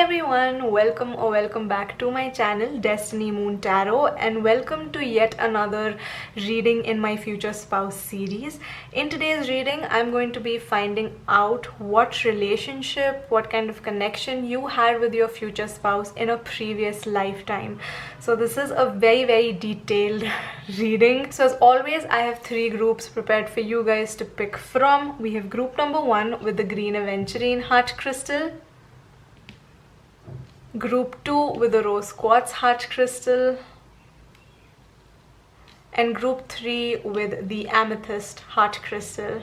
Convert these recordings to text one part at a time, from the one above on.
everyone, welcome back to my channel Destiny Moon Tarot, and welcome to yet another reading in my future spouse series. In today's reading, I'm going to be finding out what relationship, what kind of connection you had with your future spouse in a previous lifetime. So this is a very detailed reading. So as always, I have three groups prepared for you guys to pick from. We have group number 1 with the green aventurine heart crystal, group 2 with the rose quartz heart crystal, and group 3 with the amethyst heart crystal.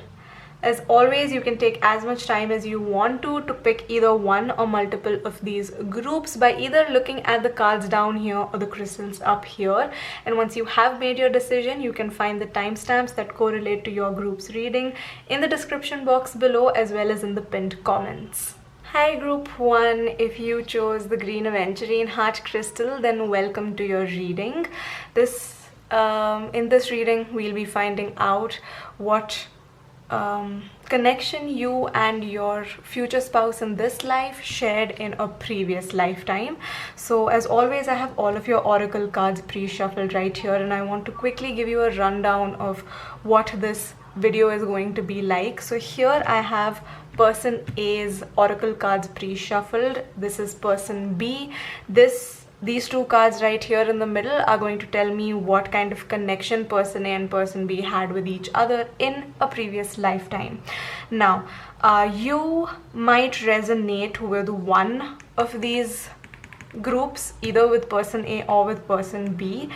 As always, you can take as much time as you want to pick either one or multiple of these groups by either looking at the cards down here or the crystals up here. And once you have made your decision, you can find the timestamps that correlate to your group's reading in the description box below, as well as in the pinned comments. Hi group 1, if you chose the green aventurine heart crystal, then welcome to your reading. In this reading, we'll be finding out what connection you and your future spouse in this life shared in a previous lifetime. So as always, I have all of your oracle cards pre-shuffled right here, and I want to quickly give you a rundown of what this video is going to be like. So here I have person A's oracle cards pre-shuffled. This is person B. These two cards right here in the middle are going to tell me what kind of connection person A and person B had with each other in a previous lifetime. Now, you might resonate with one of these groups, either with person A or with person B.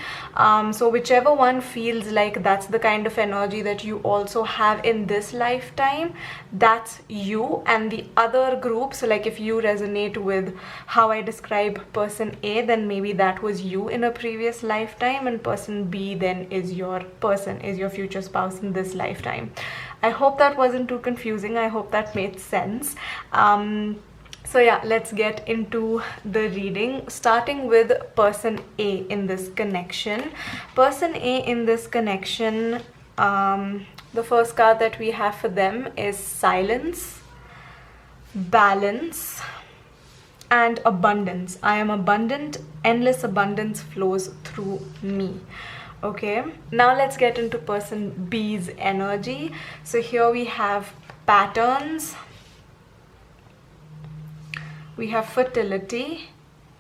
So whichever one feels like that's the kind of energy that you also have in this lifetime, that's you. And the other group, so like if you resonate with how I describe person A, then maybe that was you in a previous lifetime, and person B then is your future spouse in this lifetime. I hope that wasn't too confusing. I hope that made sense. So yeah, let's get into the reading, starting with person A in this connection. Person A in this connection, the first card that we have for them is silence, balance, and abundance. I am abundant, endless abundance flows through me. Okay, now let's get into person B's energy. So here we have patterns, we have fertility,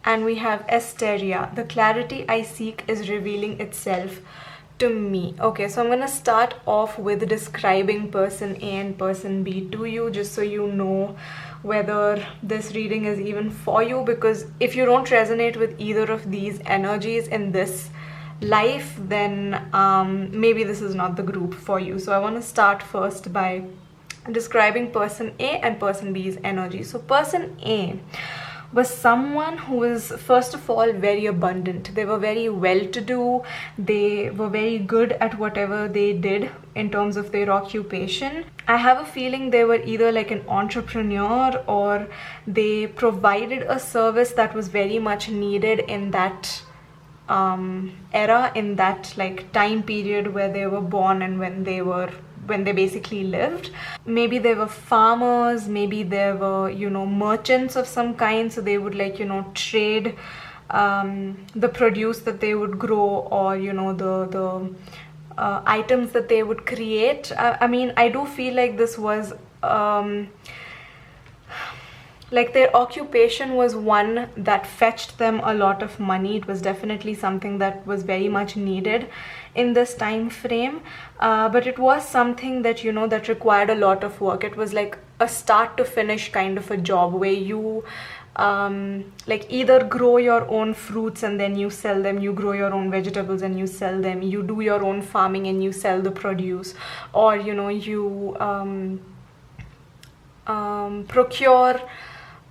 and we have asteria. The clarity I seek is revealing itself to me. Okay, so I'm gonna start off with describing person A and person B to you, just so you know whether this reading is even for you, because if you don't resonate with either of these energies in this life, then maybe this is not the group for you. So I want to start first by describing person A and person B's energy. So person A was someone who was, first of all, very abundant. They were very well-to-do. They were very good at whatever they did in terms of their occupation. I have a feeling they were either like an entrepreneur, or they provided a service that was very much needed in that era, in that like time period where they were born and when they basically lived. Maybe they were farmers, maybe they were, merchants of some kind, so they would like, trade the produce that they would grow, or the items that they would create. I mean, I do feel like this was like their occupation was one that fetched them a lot of money. It was definitely something that was very much needed in this time frame, but it was something that that required a lot of work. It was like a start to finish kind of a job where you like either grow your own fruits and then you sell them, you grow your own vegetables and you sell them, you do your own farming and you sell the produce, or you procure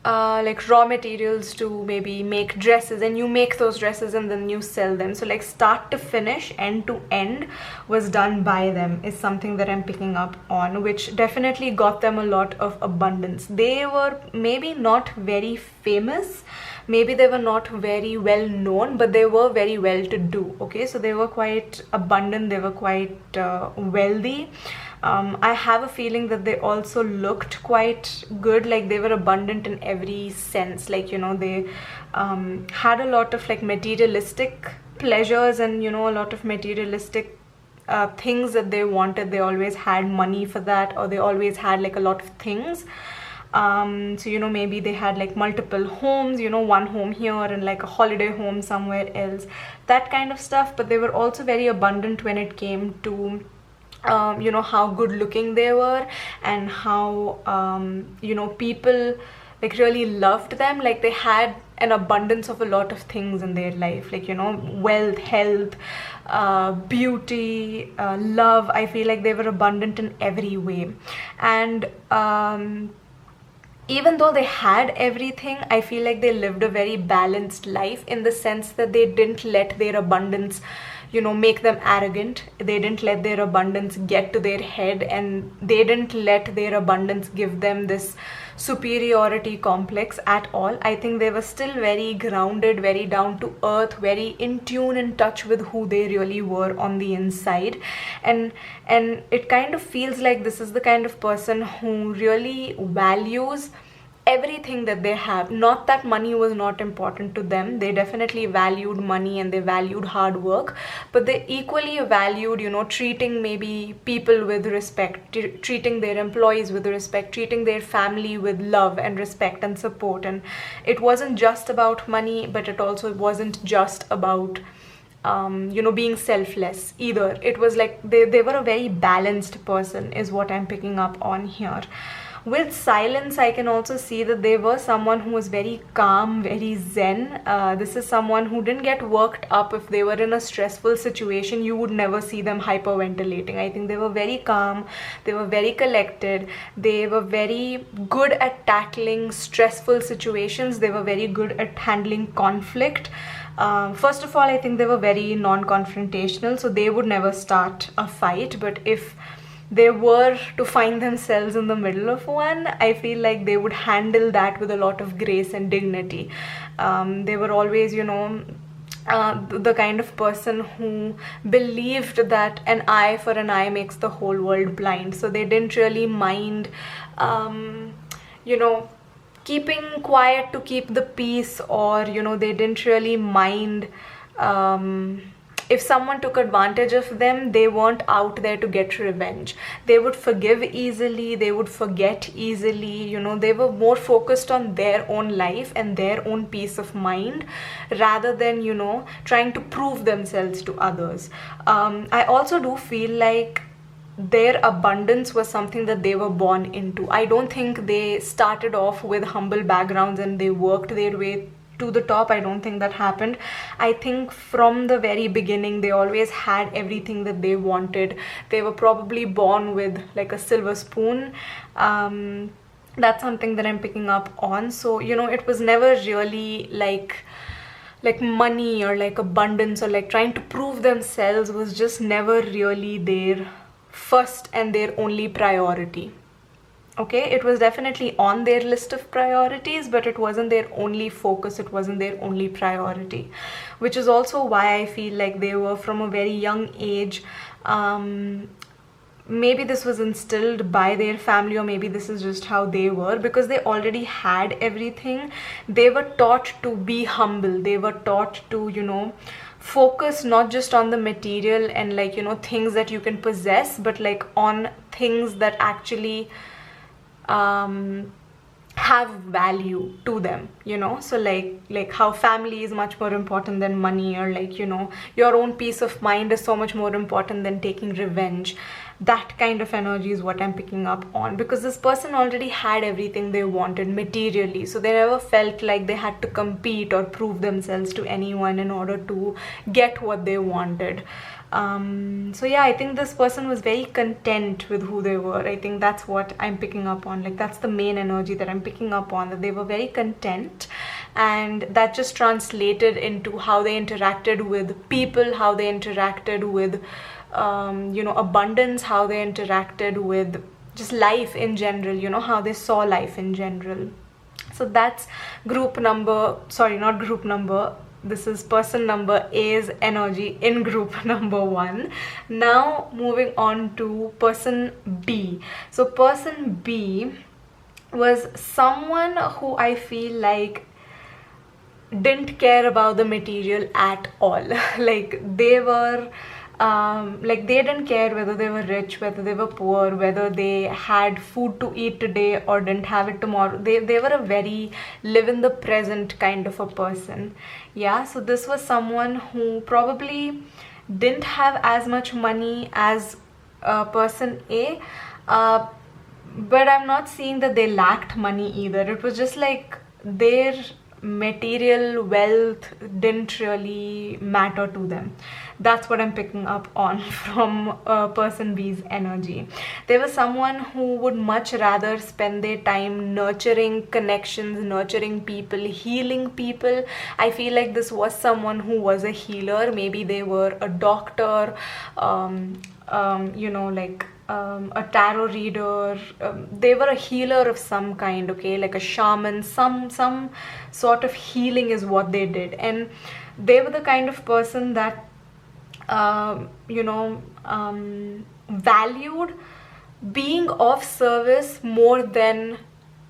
like raw materials to maybe make dresses, and you make those dresses and then you sell them. So like start to finish, end to end, was done by them, is something that I'm picking up on, which definitely got them a lot of abundance. They were maybe not very famous, maybe they were not very well known, but they were very well to do. Okay, so they were quite abundant, they were quite wealthy. I have a feeling that they also looked quite good, like they were abundant in every sense, like, you know, they had a lot of like materialistic pleasures and, you know, a lot of materialistic things that they wanted. They always had money for that, or they always had like a lot of things. So, you know, maybe they had like multiple homes, you know, one home here and like a holiday home somewhere else, that kind of stuff. But they were also very abundant when it came to you know, how good looking they were, and how you know, people like really loved them. Like they had an abundance of a lot of things in their life, like, you know, wealth, health, beauty, love. I feel like they were abundant in every way. And even though they had everything, I feel like they lived a very balanced life, in the sense that they didn't let their abundance, you know, make them arrogant. They didn't let their abundance get to their head, and they didn't let their abundance give them this superiority complex at all. I think they were still very grounded, very down to earth, very in tune, in touch with who they really were on the inside. And it kind of feels like this is the kind of person who really values everything that they have. Not that money was not important to them, they definitely valued money and they valued hard work, but they equally valued, you know, treating maybe people with respect, treating their employees with respect, treating their family with love and respect and support. And it wasn't just about money, but it also wasn't just about you know, being selfless either. It was like they were a very balanced person, is what I'm picking up on here. With silence, I can also see that they were someone who was very calm, very zen. This is someone who didn't get worked up. If they were in a stressful situation, you would never see them hyperventilating. I think they were very calm, they were very collected, they were very good at tackling stressful situations, they were very good at handling conflict. First of all, I think they were very non-confrontational, so they would never start a fight. But if they were to find themselves in the middle of one, I feel like they would handle that with a lot of grace and dignity. They were always, you know, the kind of person who believed that an eye for an eye makes the whole world blind. So they didn't really mind, you know, keeping quiet to keep the peace, or, you know, they didn't really mind if someone took advantage of them. They weren't out there to get revenge. They would forgive easily, they would forget easily, you know. They were more focused on their own life and their own peace of mind, rather than, you know, trying to prove themselves to others. I also do feel like their abundance was something that they were born into. I don't think they started off with humble backgrounds and they worked their way to the top. I don't think that happened. I think from the very beginning they always had everything that they wanted. They were probably born with like a silver spoon. That's something that I'm picking up on. So, you know, it was never really like money or like abundance or like trying to prove themselves was just never really their first and their only priority. Okay, it was definitely on their list of priorities, but it wasn't their only focus, it wasn't their only priority, which is also why I feel like they were from a very young age. Maybe this was instilled by their family, or maybe this is just how they were, because they already had everything. They were taught to be humble, they were taught to, you know, focus not just on the material and like, you know, things that you can possess, but like on things that actually have value to them, you know. So like how family is much more important than money, or like, you know, your own peace of mind is so much more important than taking revenge. That kind of energy is what I'm picking up on, because this person already had everything they wanted materially, so they never felt like they had to compete or prove themselves to anyone in order to get what they wanted. So yeah, I think this person was very content with who they were. I think that's what I'm picking up on. Like, that's the main energy that I'm picking up on, that they were very content, and that just translated into how they interacted with people, how they interacted with you know, abundance, how they interacted with just life in general, you know, how they saw life in general. So that's group number, sorry, not group number, this is person number A's energy in group number 1. Now moving on to person B. So person B was someone who I feel like didn't care about the material at all. Like they were like they didn't care whether they were rich, whether they were poor, whether they had food to eat today or didn't have it tomorrow. They were a very live in the present kind of a person. Yeah, so this was someone who probably didn't have as much money as person A, but I'm not seeing that they lacked money either. It was just like their material wealth didn't really matter to them. That's what I'm picking up on from person B's energy. There was someone who would much rather spend their time nurturing connections, nurturing people, healing people. I feel like this was someone who was a healer. Maybe they were a doctor, you know, like a tarot reader. They were a healer of some kind, okay, like a shaman. Some sort of healing is what they did, and they were the kind of person that you know, valued being of service more than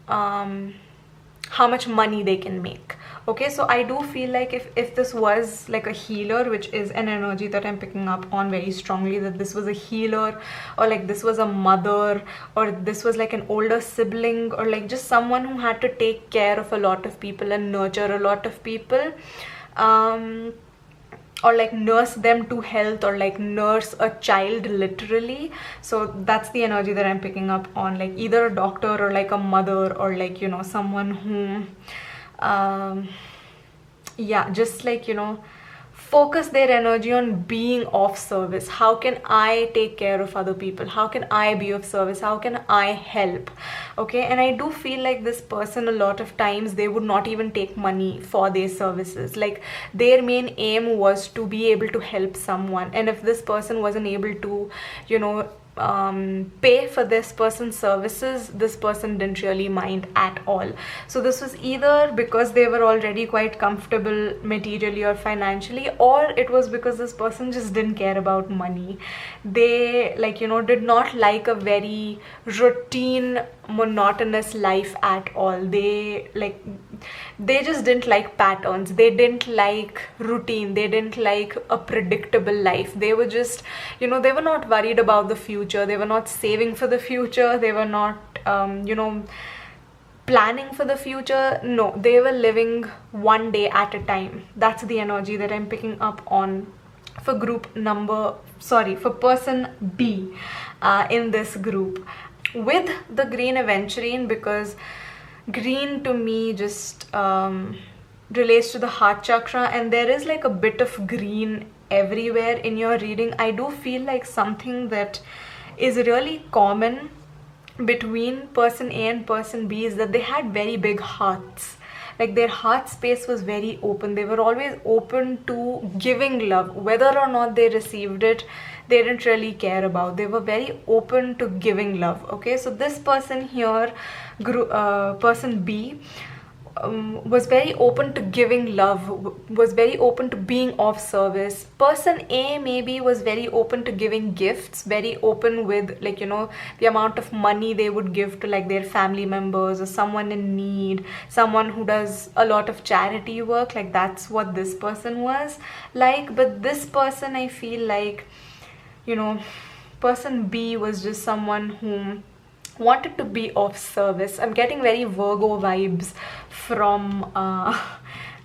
how much money they can make. Okay, so I do feel like if this was like a healer, which is an energy that I'm picking up on very strongly, that this was a healer, or like this was a mother, or this was like an older sibling, or like just someone who had to take care of a lot of people and nurture a lot of people, or like nurse them to health, or like nurse a child literally. So that's the energy that I'm picking up on, like either a doctor or like a mother, or like, you know, someone who yeah, just like, you know, focus their energy on being of service. How can I take care of other people? How can I be of service? How can I help? Okay, and I do feel like this person, a lot of times they would not even take money for their services. Like their main aim was to be able to help someone, and if this person wasn't able to, you know, pay for this person's services, this person didn't really mind at all. So this was either because they were already quite comfortable materially or financially, or it was because this person just didn't care about money. They, like, you know, did not like a very routine, monotonous life at all. They just didn't like patterns, they didn't like routine, they didn't like a predictable life. They were just, you know, they were not worried about the future, they were not saving for the future, they were not you know, planning for the future. No, they were living one day at a time. That's the energy that I'm picking up on for for person B in this group, with the green aventurine, because green to me just relates to the heart chakra, and there is like a bit of green everywhere in your reading. I do feel like something that is really common between person A and person B is that they had very big hearts. Like their heart space was very open. They were always open to giving love. Whether or not they received it, they didn't really care about. They were very open to giving love. Okay, so this person here, person B, was very open to giving love, was very open to being of service. Person A maybe was very open to giving gifts, very open with, like, you know, the amount of money they would give to like their family members or someone in need, someone who does a lot of charity work. Like that's what this person was like. But this person, I feel like, you know, person B was just someone who wanted to be of service. I'm getting very Virgo vibes from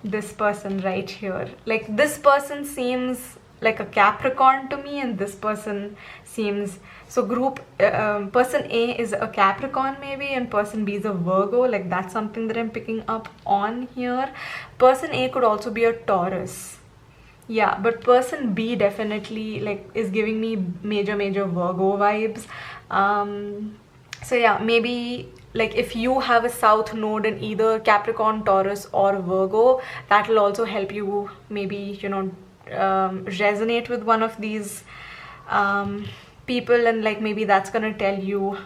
this person right here. Like this person seems like a Capricorn to me, and this person seems, so group person A is a Capricorn maybe, and person B is a Virgo. Like that's something that I'm picking up on here. Person A could also be a Taurus. Yeah, but person B definitely like is giving me major Virgo vibes. So yeah, maybe like if you have a south node in either Capricorn, Taurus or Virgo, that will also help you maybe, you know, resonate with one of these people, and like maybe that's gonna tell you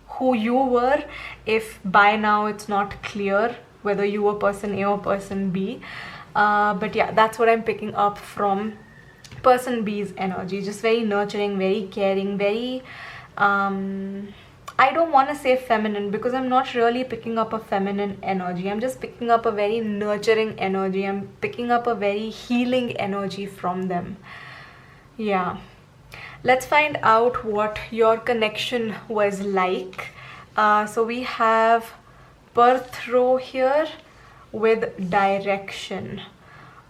who you were, if by now it's not clear whether you were person A or person B. But yeah, that's what I'm picking up from person B's energy. Just very nurturing, very caring, very I don't want to say feminine because I'm not really picking up a feminine energy. I'm just picking up a very nurturing energy. I'm picking up a very healing energy from them. Yeah. Let's find out what your connection was like. So we have birth row here with direction.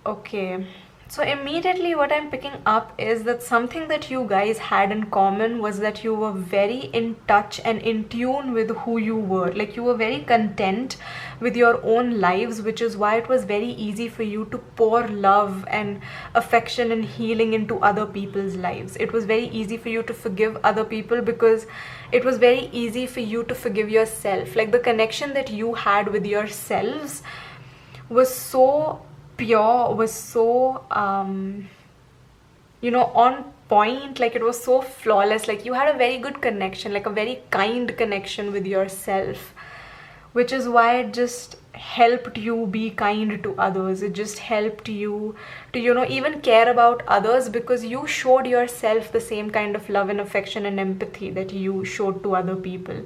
Okay. So immediately what I'm picking up is that something that you guys had in common was that you were very in touch and in tune with who you were. Like you were very content with your own lives, which is why it was very easy for you to pour love and affection and healing into other people's lives. It was very easy for you to forgive other people because it was very easy for you to forgive yourself. Like the connection that you had with yourselves was so pure, was so you know, on point. Like it was so flawless. Like you had a very good connection, like a very kind connection with yourself, which is why it just helped you be kind to others. It just helped you to, you know, even care about others because you showed yourself the same kind of love and affection and empathy that you showed to other people.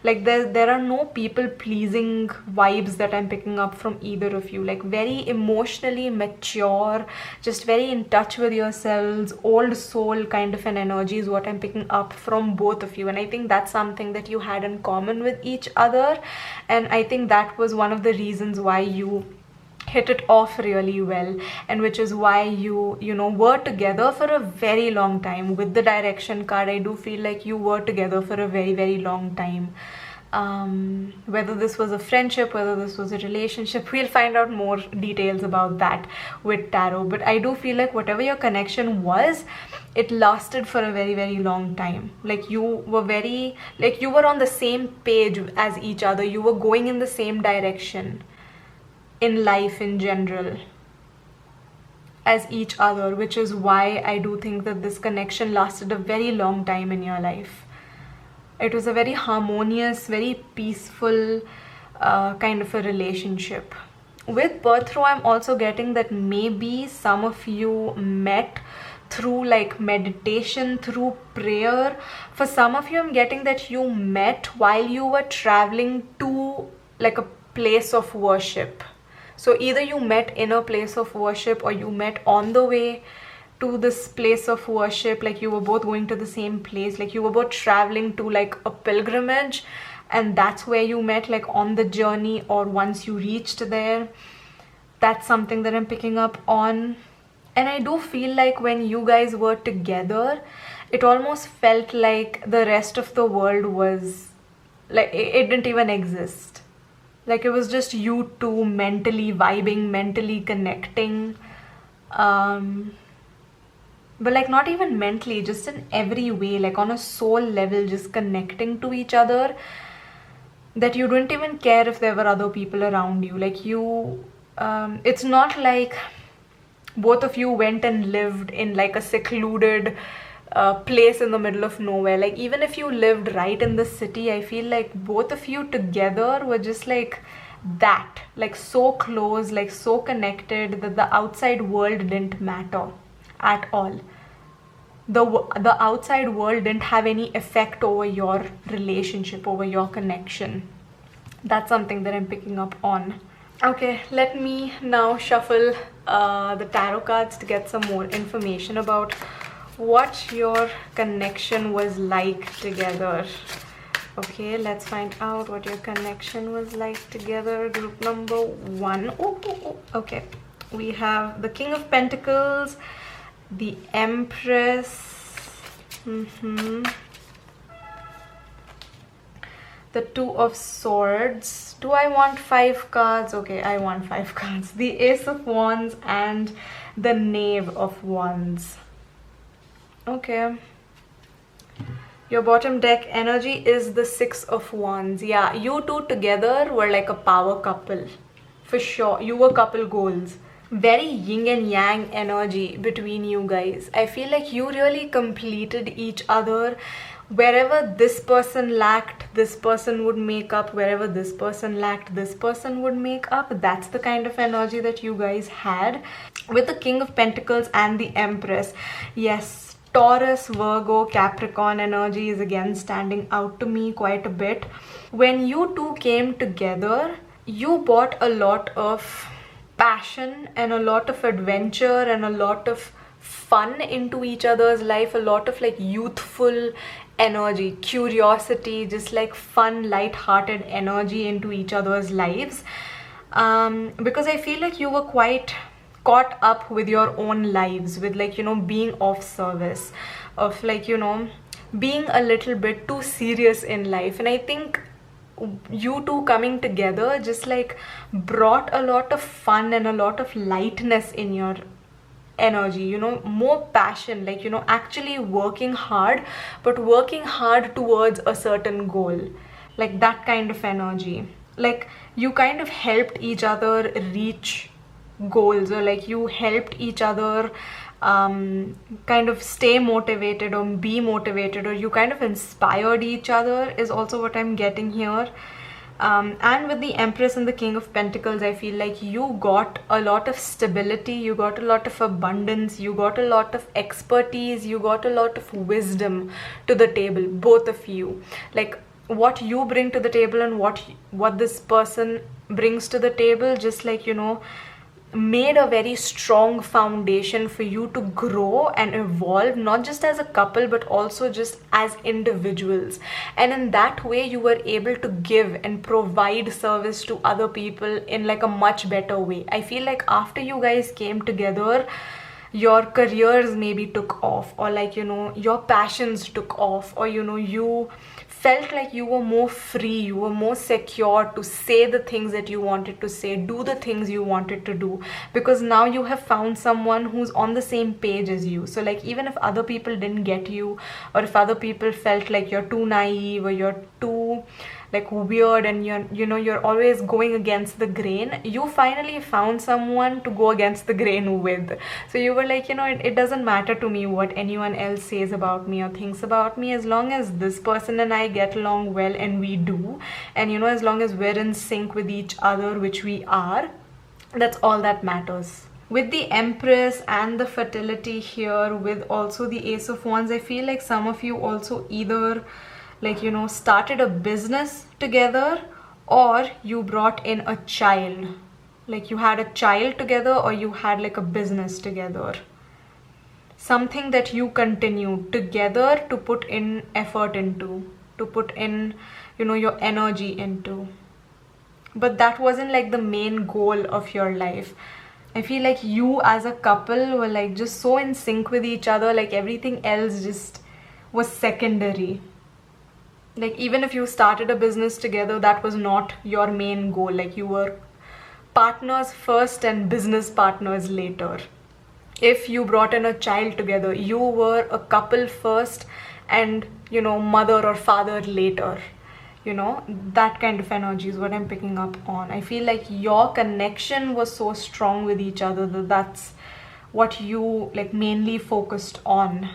Like there are no people pleasing vibes that I'm picking up from either of you. Like very emotionally mature, just very in touch with yourselves, old soul kind of an energy is what I'm picking up from both of you. And I think that's something that you had in common with each other, and I think that was one of the reasons why you hit it off really well, and which is why you know, were together for a very long time. With the direction card, I do feel like you were together for a very, very long time. Whether this was a friendship, whether this was a relationship, we'll find out more details about that with tarot. But I do feel like whatever your connection was, it lasted for a very, very long time. Like you were very, like you were on the same page as each other. You were going in the same direction in life in general as each other, which is why I do think that this connection lasted a very long time in your life. It was a very harmonious, very peaceful kind of a relationship. With birth row, I'm also getting that maybe some of you met through like meditation, through prayer. For some of you, I'm getting that you met while you were traveling to like a place of worship. So either you met in a place of worship or you met on the way to this place of worship. Like you were both going to the same place, like you were both traveling to like a pilgrimage, and that's where you met, like on the journey or once you reached there. That's something that I'm picking up on. And I do feel like when you guys were together, it almost felt like the rest of the world was like it didn't even exist. Like it was just you two mentally vibing, mentally connecting. But like not even mentally, just in every way, like on a soul level, just connecting to each other, that you didn't even care if there were other people around you. Like you, it's not like both of you went and lived in like a secluded place in the middle of nowhere. Like even if you lived right in the city, I feel like both of you together were just like that, like so close, like so connected that the outside world didn't matter at all. The outside world didn't have any effect over your relationship, over your connection. That's something that I'm picking up on. Okay, let me now shuffle the tarot cards to get some more information about what your connection was like together. Okay, let's find out what your connection was like together. Group number 1. Okay, we have the King of Pentacles, the Empress, the Two of Swords. Do I want 5 cards? Okay, I want 5 cards. The Ace of Wands and the Knave of Wands. Okay. Your bottom deck energy is the Six of Wands. Yeah, you two together were like a power couple. For sure. You were couple goals. Very yin and yang energy between you guys. I feel like you really completed each other wherever this person lacked, this person would make up. Wherever this person lacked, this person would make up. That's the kind of energy that you guys had. With the King of Pentacles and the Empress, yes, Taurus, Virgo, Capricorn energy is again standing out to me quite a bit. When you two came together, you brought a lot of passion and a lot of adventure and a lot of fun into each other's life, a lot of like youthful energy, curiosity, just like fun, light-hearted energy into each other's lives. Because I feel like you were quite caught up with your own lives, with like, you know, being of service, of like, you know, being a little bit too serious in life. And I think you two coming together just like brought a lot of fun and a lot of lightness in your energy, you know, more passion, like, you know, actually working hard, but working hard towards a certain goal, like that kind of energy. Like you kind of helped each other reach goals, or like you helped each other kind of stay motivated or be motivated, or you kind of inspired each other is also what I'm getting here. And with the Empress and the King of Pentacles, I feel like you got a lot of stability, you got a lot of abundance, you got a lot of expertise, you got a lot of wisdom to the table, both of you. Like what you bring to the table and what this person brings to the table, just like, you know, made a very strong foundation for you to grow and evolve, not just as a couple but also just as individuals. And in that way you were able to give and provide service to other people in like a much better way. I feel like after you guys came together, your careers maybe took off, or like, you know, your passions took off, or you know, you felt like you were more free, you were more secure to say the things that you wanted to say, do the things you wanted to do, because now you have found someone who's on the same page as you. So like even if other people didn't get you, or if other people felt like you're too naive or you're too like weird and you're always going against the grain, you finally found someone to go against the grain with. So you were like, you know, it doesn't matter to me what anyone else says about me or thinks about me, as long as this person and I get along well, and we do, and you know, as long as we're in sync with each other, which we are, that's all that matters. With the Empress and the fertility here, with also the Ace of Wands, I feel like some of you also either like, you know, started a business together, or you brought in a child, like you had a child together, or you had like a business together, something that you continued together to put in effort into, to put in, you know, your energy into, but that wasn't like the main goal of your life. I feel like you as a couple were like just so in sync with each other, like everything else just was secondary. Like even if you started a business together, that was not your main goal. Like you were partners first and business partners later. If you brought in a child together, you were a couple first and, you know, mother or father later. You know, that kind of energy is what I'm picking up on. I feel like your connection was so strong with each other that that's what you like mainly focused on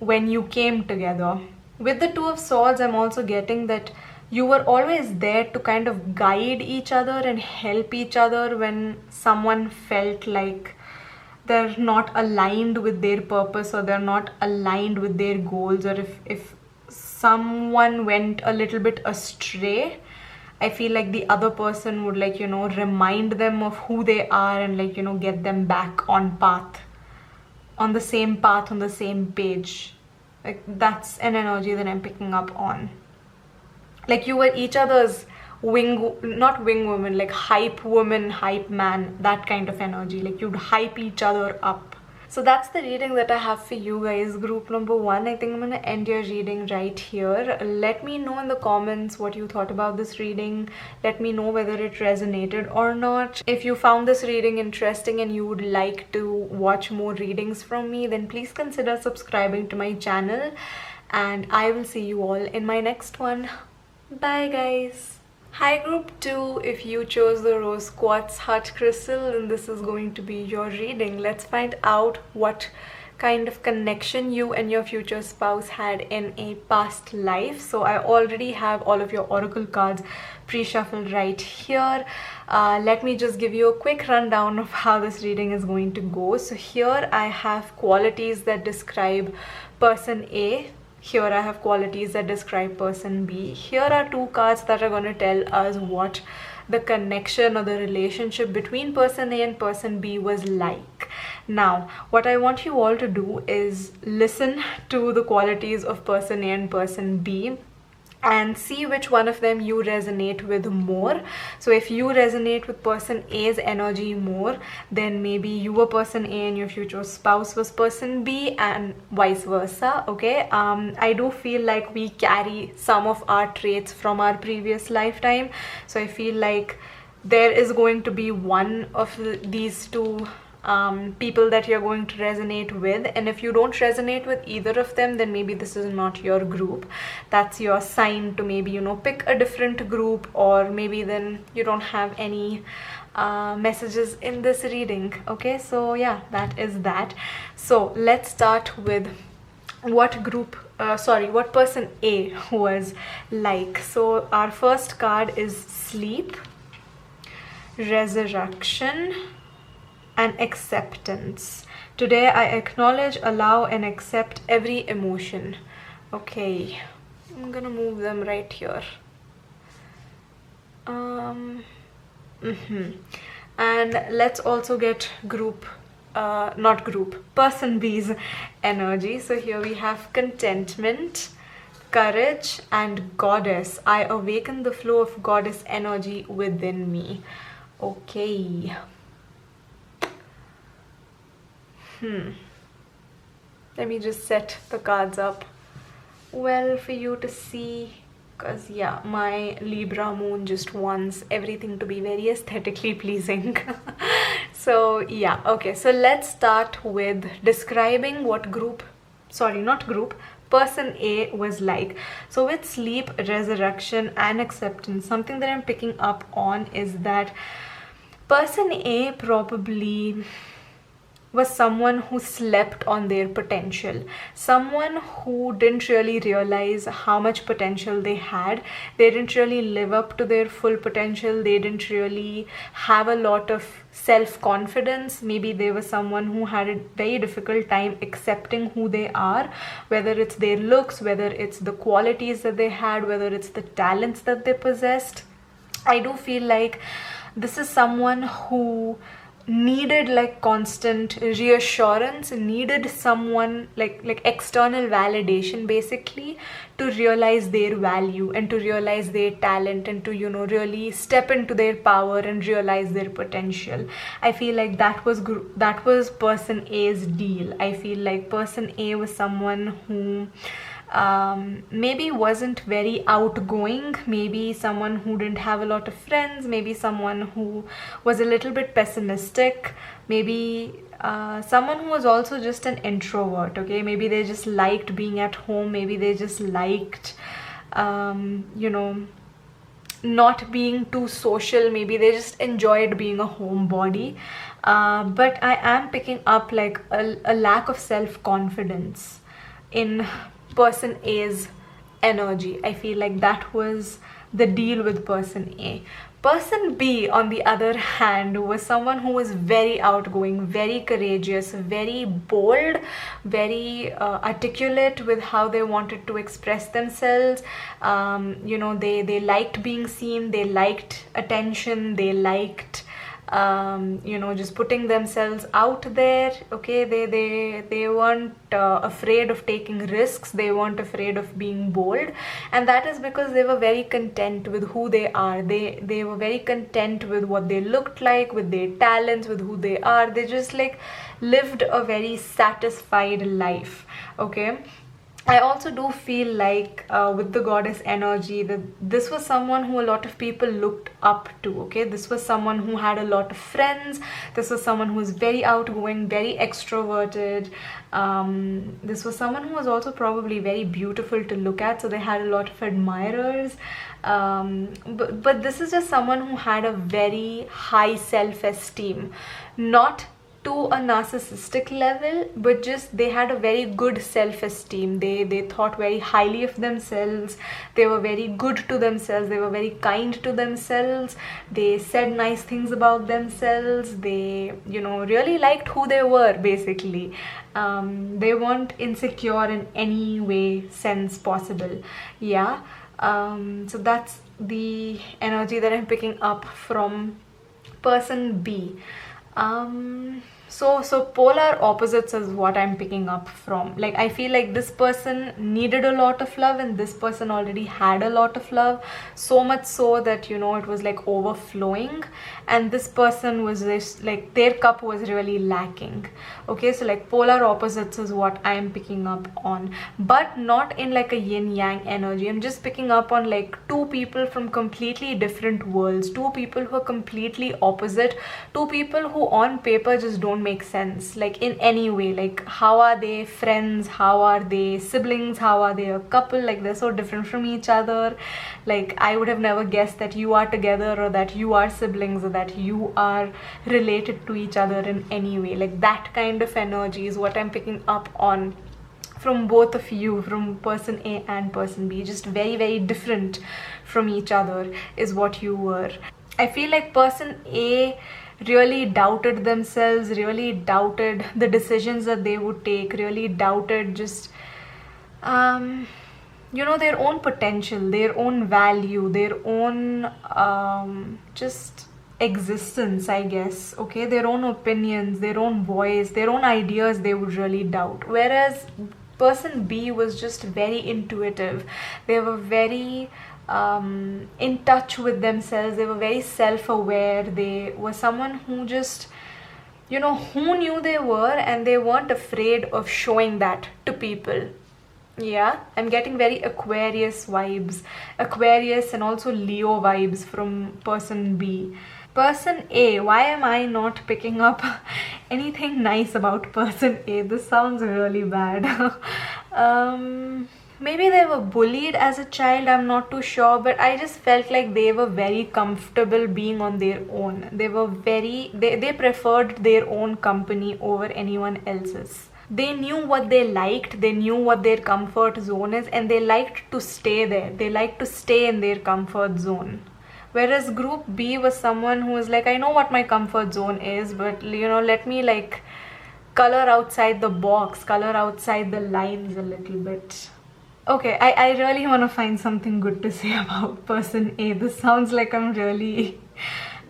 when you came together. With the Two of Swords, I'm also getting that you were always there to kind of guide each other and help each other when someone felt like they're not aligned with their purpose, or they're not aligned with their goals, or if someone went a little bit astray, I feel like the other person would like, you know, remind them of who they are and like, you know, get them back on path, on the same path, on the same page. Like that's an energy that I'm picking up on. Like you were each other's not wing woman, like hype woman, hype man, that kind of energy. Like you'd hype each other up. So that's the reading that I have for you guys, group number 1. I think I'm gonna end your reading right here. Let me know in the comments what you thought about this reading. Let me know whether it resonated or not. If you found this reading interesting and you would like to watch more readings from me, then please consider subscribing to my channel, and I will see you all in my next one. Bye guys. Hi group 2, if you chose the rose quartz heart crystal, then this is going to be your reading. Let's find out what kind of connection you and your future spouse had in a past life. So I already have all of your oracle cards pre-shuffled right here. Let me just give you a quick rundown of how this reading is going to go. So here I have qualities that describe person A. Here I have qualities that describe person B. Here are two cards that are going to tell us what the connection or the relationship between person A and person B was like. Now, what I want you all to do is listen to the qualities of person A and person B and see which one of them you resonate with more. So if you resonate with person A's energy more, then maybe you were person A and your future spouse was person B, and vice versa. Okay, I do feel like we carry some of our traits from our previous lifetime, so I feel like there is going to be one of these two people that you're going to resonate with, and if you don't resonate with either of them, then maybe this is not your group. That's your sign to maybe, you know, pick a different group, or maybe then you don't have any messages in this reading. Okay, so yeah, that is that. So let's start with what what person A was like. So our first card is sleep, resurrection, and acceptance. Today I acknowledge, allow, and accept every emotion. Okay, I'm gonna move them right here. And let's also get person B's energy. So here we have contentment, courage, and goddess. I awaken the flow of goddess energy within me. Okay. Let me just set the cards up well for you to see, because yeah, my Libra moon just wants everything to be very aesthetically pleasing. So yeah, okay, so let's start with describing what person A was like. So with sleep, resurrection, and acceptance, something that I'm picking up on is that person A probably was someone who slept on their potential, someone who didn't really realize how much potential they had. They didn't really live up to their full potential. They didn't really have a lot of self-confidence. Maybe they were someone who had a very difficult time accepting who they are, whether it's their looks, whether it's the qualities that they had, whether it's the talents that they possessed. I do feel like this is someone who needed like constant reassurance, needed someone like external validation basically, to realize their value and to realize their talent and to, you know, really step into their power and realize their potential. I feel like that was person A's deal. I feel like person A was someone who maybe wasn't very outgoing, maybe someone who didn't have a lot of friends, maybe someone who was a little bit pessimistic, maybe someone who was also just an introvert. Okay, maybe they just liked being at home, maybe they just liked you know, not being too social, maybe they just enjoyed being a homebody. But I am picking up like a lack of self-confidence in person A's energy. I feel like that was the deal with person A. Person B, on the other hand, was someone who was very outgoing, very courageous, very bold, very articulate with how they wanted to express themselves. You know, they liked being seen, they liked attention, they liked you know, just putting themselves out there. Okay, they weren't afraid of taking risks, they weren't afraid of being bold, and that is because they were very content with who they are. They were very content with what they looked like, with their talents, with who they are. They just like lived a very satisfied life. Okay, I also do feel like with the goddess energy that this was someone who a lot of people looked up to. Okay, this was someone who had a lot of friends. This was someone who was very outgoing, very extroverted. This was someone who was also probably very beautiful to look at, so they had a lot of admirers. But this is just someone who had a very high self-esteem, not to a narcissistic level, but just they had a very good self-esteem. They thought very highly of themselves. They were very good to themselves. They were very kind to themselves. They said nice things about themselves. They, you know, really liked who they were, basically. They weren't insecure in any way, sense possible. Yeah. So that's the energy that I'm picking up from person B. So polar opposites is what I'm picking up from. Like, I feel like this person needed a lot of love and this person already had a lot of love, so much so that, you know, it was like overflowing, and this person was just like, their cup was really lacking. Okay, so like polar opposites is what I'm picking up on, but not in like a yin yang energy. I'm just picking up on like two people from completely different worlds, two people who are completely opposite, two people who on paper just don't make sense, like in any way. Like, how are they friends? How are they siblings? How are they a couple? Like, they're so different from each other. Like, I would have never guessed that you are together, or that you are siblings, or that you are related to each other in any way. Like, that kind of energy is what I'm picking up on from both of you, from person A and person B. Just very, very different from each other is what you were. I feel like person A really doubted themselves, really doubted the decisions that they would take, really doubted just, you know, their own potential, their own value, their own just existence, I guess. Okay, their own opinions, their own voice, their own ideas, they would really doubt. Whereas person B was just very intuitive. They were very in touch with themselves. They were very self-aware. They were someone who just, you know, who knew they were, and they weren't afraid of showing that to people. Yeah, I'm getting very Aquarius vibes, Aquarius and also Leo vibes from person B. Person A, why am I not picking up anything nice about person A? This sounds really bad. Maybe they were bullied as a child, I'm not too sure, but I just felt like they were very comfortable being on their own. They were very, they preferred their own company over anyone else's. They knew what they liked, they knew what their comfort zone is, and they liked to stay there. They liked to stay in their comfort zone. Whereas group B was someone who was like, I know what my comfort zone is, but, you know, let me like color outside the box, color outside the lines a little bit. Okay, I really want to find something good to say about person A. This sounds like I'm really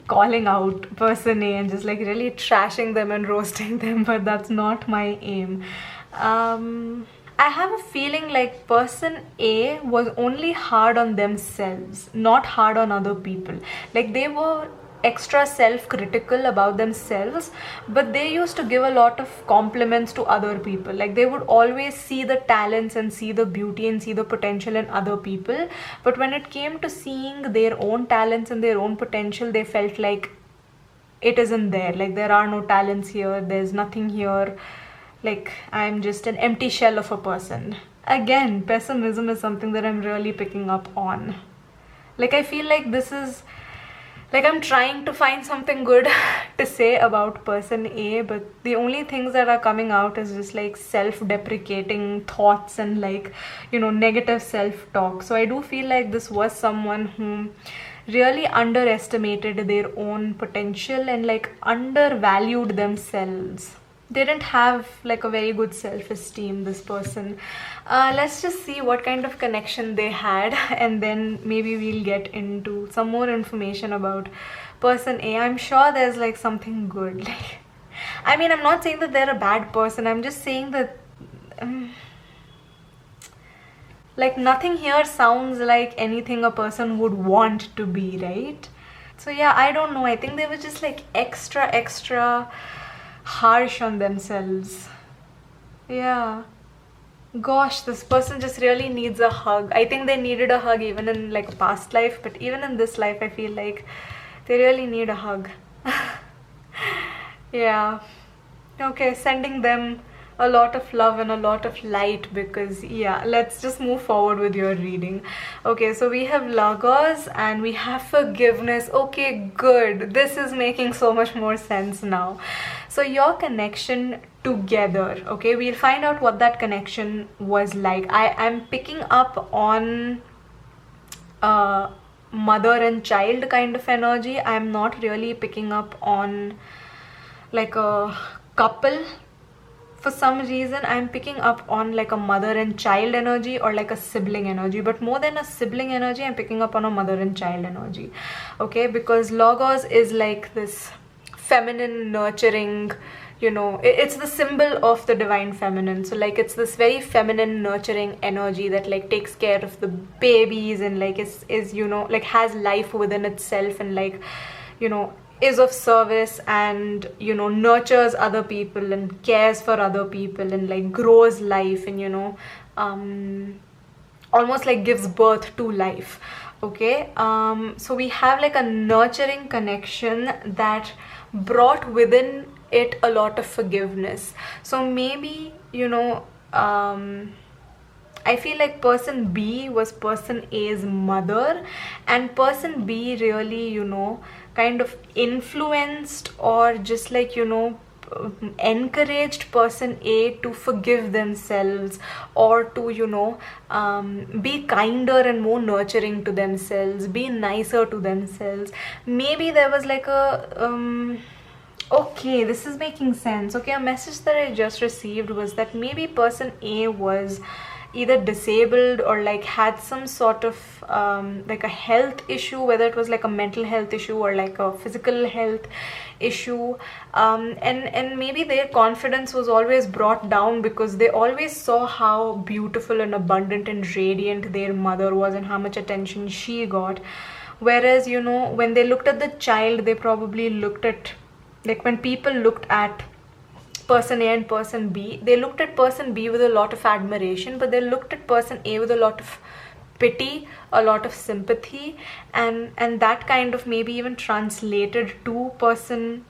calling out person A and just like really trashing them and roasting them, but that's not my aim. I have a feeling like person A was only hard on themselves, not hard on other people. Like, they were extra self-critical about themselves, but they used to give a lot of compliments to other people. Like, they would always see the talents and see the beauty and see the potential in other people, but when it came to seeing their own talents and their own potential, they felt like it isn't there. Like, there are no talents here, there's nothing here, like I'm just an empty shell of a person. Again, pessimism is something that I'm really picking up on. Like, I feel like this is like I'm trying to find something good to say about person A, but the only things that are coming out is just like self-deprecating thoughts and like, you know, negative self-talk. So I do feel like this was someone who really underestimated their own potential and like undervalued themselves. They didn't have like a very good self-esteem, this person. Let's just see what kind of connection they had, and then maybe we'll get into some more information about person A. I'm sure there's like something good. Like, I mean, I'm not saying that they're a bad person. I'm just saying that like nothing here sounds like anything a person would want to be, right? So yeah, I don't know. I think they were just like extra harsh on themselves. Yeah. Gosh, this person just really needs a hug. I think they needed a hug even in like a past life, but even in this life I feel like they really need a hug. Yeah. Okay, sending them a lot of love and a lot of light, because yeah, let's just move forward with your reading. Okay, so we have Logos and we have forgiveness. Okay, good. This is making so much more sense now. So your connection together, okay, we'll find out what that connection was like. I'm picking up on mother and child kind of energy. I'm not really picking up on like a couple. For some reason I'm picking up on like a mother and child energy, or like a sibling energy, but more than a sibling energy, I'm picking up on a mother and child energy. Okay, because Logos is like this feminine, nurturing, you know, it's the symbol of the divine feminine. So like it's this very feminine, nurturing energy that like takes care of the babies and like is you know, like has life within itself, and like, you know, is of service, and you know, nurtures other people and cares for other people, and like grows life, and you know, almost like gives birth to life. Okay, so we have like a nurturing connection that brought within it a lot of forgiveness. So maybe, you know, I feel like person B was person A's mother, and person B really, you know, kind of influenced, or just like, you know, encouraged person A to forgive themselves, or to, you know, be kinder and more nurturing to themselves, be nicer to themselves. Maybe there was like a okay, this is making sense. Okay, a message that I just received was that maybe person A was either disabled or like had some sort of like a health issue, whether it was like a mental health issue or like a physical health issue, and maybe their confidence was always brought down because they always saw how beautiful and abundant and radiant their mother was and how much attention she got. Whereas, you know, when they looked at the child, they probably looked at, like when people looked at person A and person B, they looked at person B with a lot of admiration, but they looked at person A with a lot of pity, a lot of sympathy, and that kind of maybe even translated to person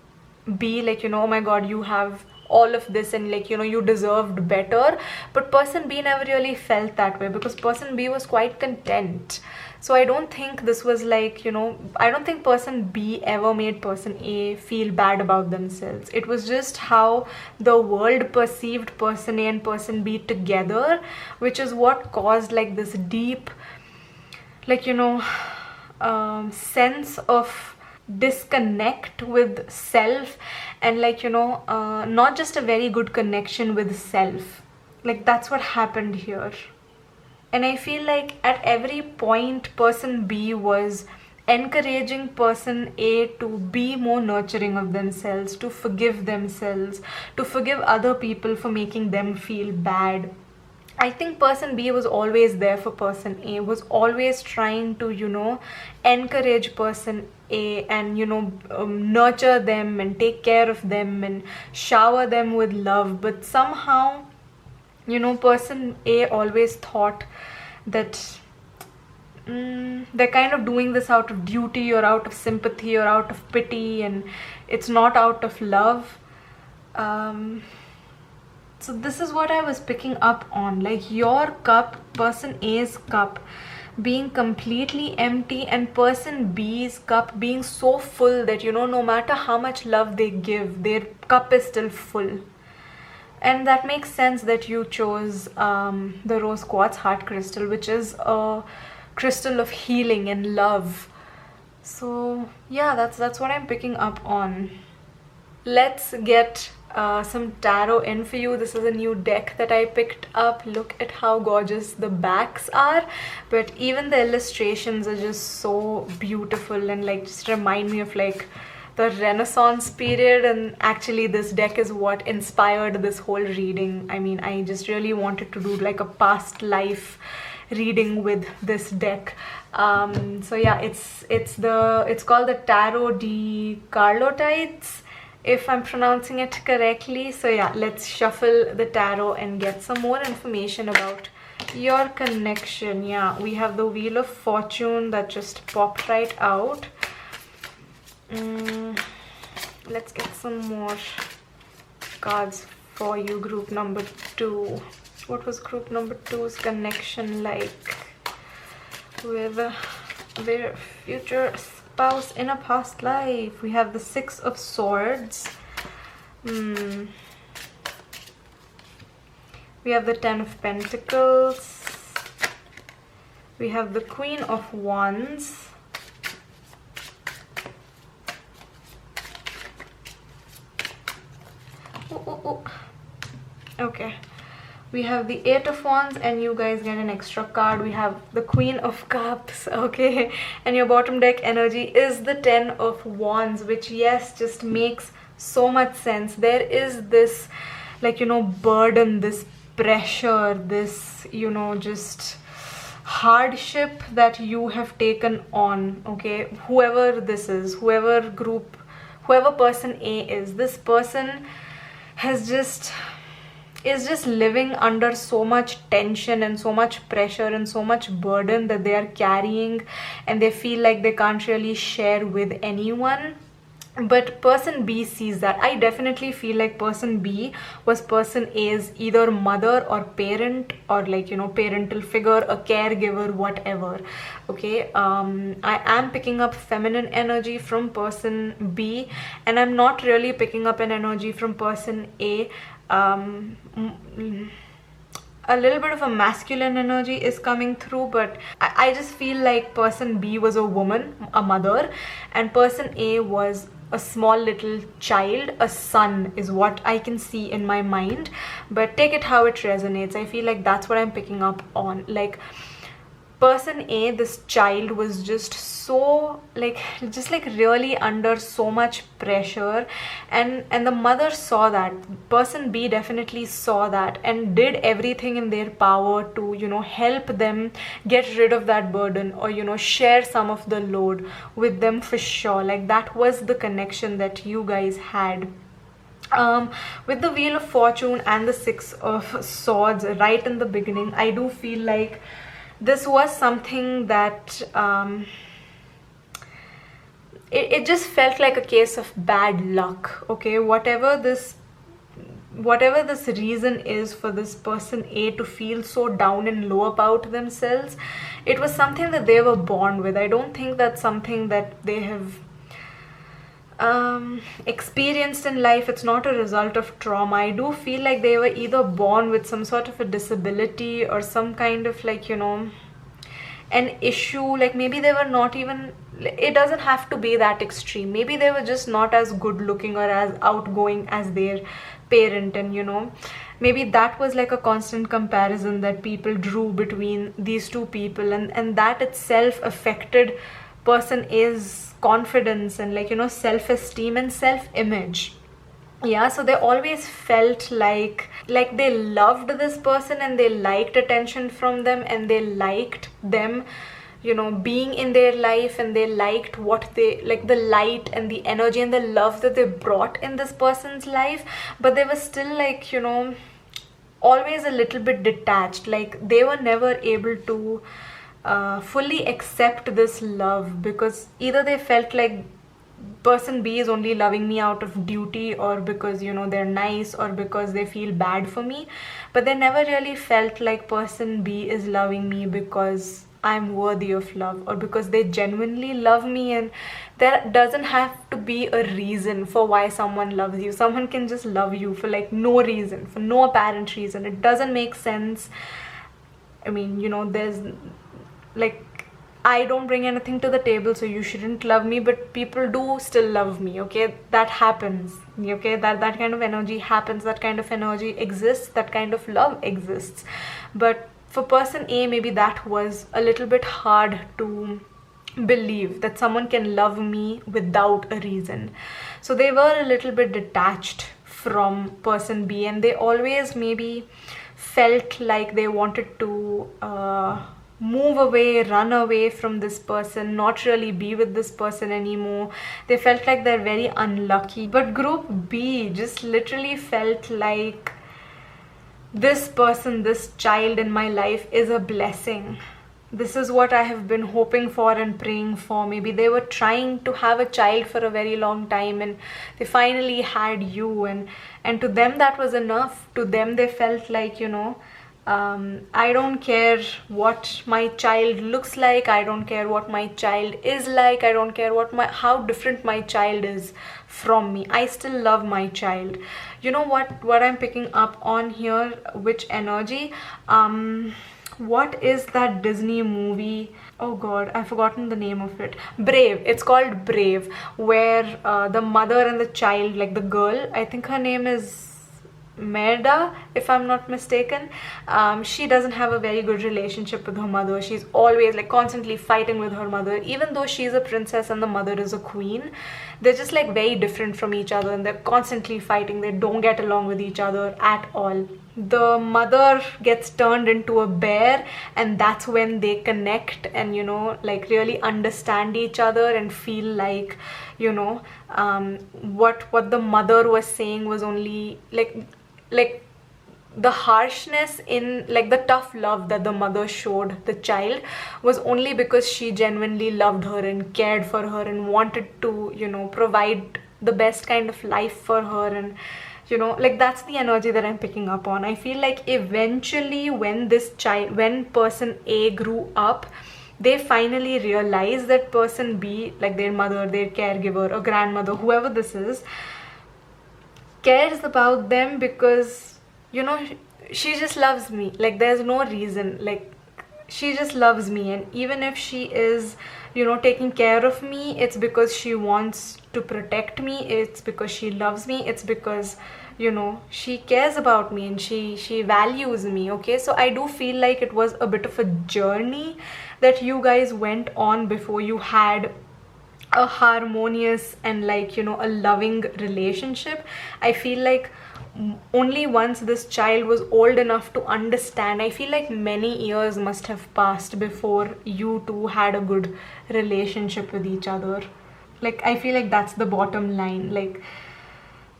B, like, you know, oh my god, you have all of this and like, you know, you deserved better. But person B never really felt that way because person B was quite content. So I don't think this was like, you know, I don't think person B ever made person A feel bad about themselves. It was just how the world perceived person A and person B together, which is what caused like this deep, like, you know, sense of disconnect with self, and like, you know, not just a very good connection with self. Like that's what happened here. And I feel like at every point person B was encouraging person A to be more nurturing of themselves, to forgive themselves, to forgive other people for making them feel bad. I think person B was always there for person A, was always trying to, you know, encourage person A and, you know, nurture them and take care of them and shower them with love. But somehow, you know, person A always thought that they're kind of doing this out of duty or out of sympathy or out of pity, and it's not out of love. So this is what I was picking up on, like your cup, person A's cup being completely empty and person B's cup being so full that, you know, no matter how much love they give, their cup is still full. And that makes sense that you chose the rose quartz heart crystal, which is a crystal of healing and love. So yeah, that's what I'm picking up on. Let's get some tarot in for you. This is a new deck that I picked up. Look at how gorgeous the backs are, but even the illustrations are just so beautiful and like just remind me of like the Renaissance period. And actually this deck is what inspired this whole reading. I mean, I just really wanted to do like a past life reading with this deck. So yeah, it's called the Tarot de Carlotydes, if I'm pronouncing it correctly. So yeah, let's shuffle the tarot and get some more information about your connection. Yeah, we have the Wheel of Fortune that just popped right out. Let's get some more cards for you, group number 2. What was group number 2's connection like with their future spouse in a past life? We have the 6 of Swords. We have the 10 of Pentacles. We have the Queen of Wands. Okay, we have the 8 of Wands, and you guys get an extra card. We have the Queen of Cups, okay, and your bottom deck energy is the 10 of Wands, which, yes, just makes so much sense. There is this, like, you know, burden, this pressure, this, you know, just hardship that you have taken on, okay? Whoever this is, whoever person A is, this person is just living under so much tension and so much pressure and so much burden that they are carrying, and they feel like they can't really share with anyone. But person B sees that. I definitely feel like person B was person A's either mother or parent, or, like, you know, parental figure, a caregiver, whatever. Okay, I am picking up feminine energy from person B, and I'm not really picking up an energy from person A. A little bit of a masculine energy is coming through, but I just feel like person B was a woman, a mother, and person A was a small little child, a son, is what I can see in my mind. But take it how it resonates. I feel like that's what I'm picking up on. Like, person A, this child, was just so, like, just like really under so much pressure, and the mother saw that. Person B definitely saw that and did everything in their power to, you know, help them get rid of that burden, or, you know, share some of the load with them for sure. Like, that was the connection that you guys had. With the Wheel of Fortune and the 6 of Swords right in the beginning, I do feel like this was something that it just felt like a case of bad luck, okay? Whatever this reason is for this person A to feel so down and low about themselves, it was something that they were born with. I don't think that's something that they have experienced in life. It's not a result of trauma. I do feel like they were either born with some sort of a disability or some kind of, like, you know, an issue. Like, maybe they were not even, it doesn't have to be that extreme. Maybe they were just not as good looking or as outgoing as their parent, and, you know, maybe that was like a constant comparison that people drew between these two people, and that itself affected person A's confidence and, like, you know, self-esteem and self-image. Yeah, so they always felt like they loved this person, and they liked attention from them, and they liked them, you know, being in their life, and they liked what they, like, the light and the energy and the love that they brought in this person's life. But they were still, like, you know, always a little bit detached. Like, they were never able to fully accept this love, because either they felt like person B is only loving me out of duty, or because, you know, they're nice, or because they feel bad for me. But they never really felt like person B is loving me because I'm worthy of love, or because they genuinely love me. And there doesn't have to be a reason for why someone loves you. Someone can just love you for, like, no reason, for no apparent reason. It doesn't make sense. I mean, you know, there's, like, I don't bring anything to the table, so you shouldn't love me, but people do still love me, okay? That happens, okay? That kind of energy happens, that kind of energy exists, that kind of love exists. But for person A, maybe that was a little bit hard to believe, that someone can love me without a reason. So they were a little bit detached from person B, and they always maybe felt like they wanted to move away, run away from this person, not really be with this person anymore. They felt like they're very unlucky. But group B just literally felt like this person, this child in my life, is a blessing. this is what I have been hoping for and praying for. Maybe they were trying to have a child for a very long time and they finally had you, and to them that was enough. To them they felt like, you know, I don't care what my child looks like, I don't care what my child is like, I don't care how different my child is from me, I still love my child. You know what I'm picking up on here, which energy, what is that Disney movie? Oh god, I've forgotten the name of it. Brave. It's called Brave, where the mother and the child, like the girl, I think her name is Merda, if I'm not mistaken, she doesn't have a very good relationship with her mother. She's always like constantly fighting with her mother, even though she's a princess and the mother is a queen. They're just like very different from each other and they're constantly fighting. They don't get along with each other at all. The mother gets turned into a bear, and that's when they connect and, you know, like really understand each other and feel like, you know, what the mother was saying was only like the harshness in, like the tough love that the mother showed the child was only because she genuinely loved her and cared for her and wanted to, you know, provide the best kind of life for her. And, you know, like that's the energy that I'm picking up on. I feel like eventually when person A grew up, they finally realized that person B, like their mother, their caregiver, or grandmother, whoever this is, cares about them because, you know, she just loves me. Like there's no reason, like she just loves me, and even if she is, you know, taking care of me, it's because she wants to protect me, it's because she loves me, it's because, you know, she cares about me and she values me. Okay, so I do feel like it was a bit of a journey that you guys went on before you had a harmonious and, like, you know, a loving relationship. I feel like only once this child was old enough to understand, I feel like many years must have passed before you two had a good relationship with each other. Like I feel like that's the bottom line. Like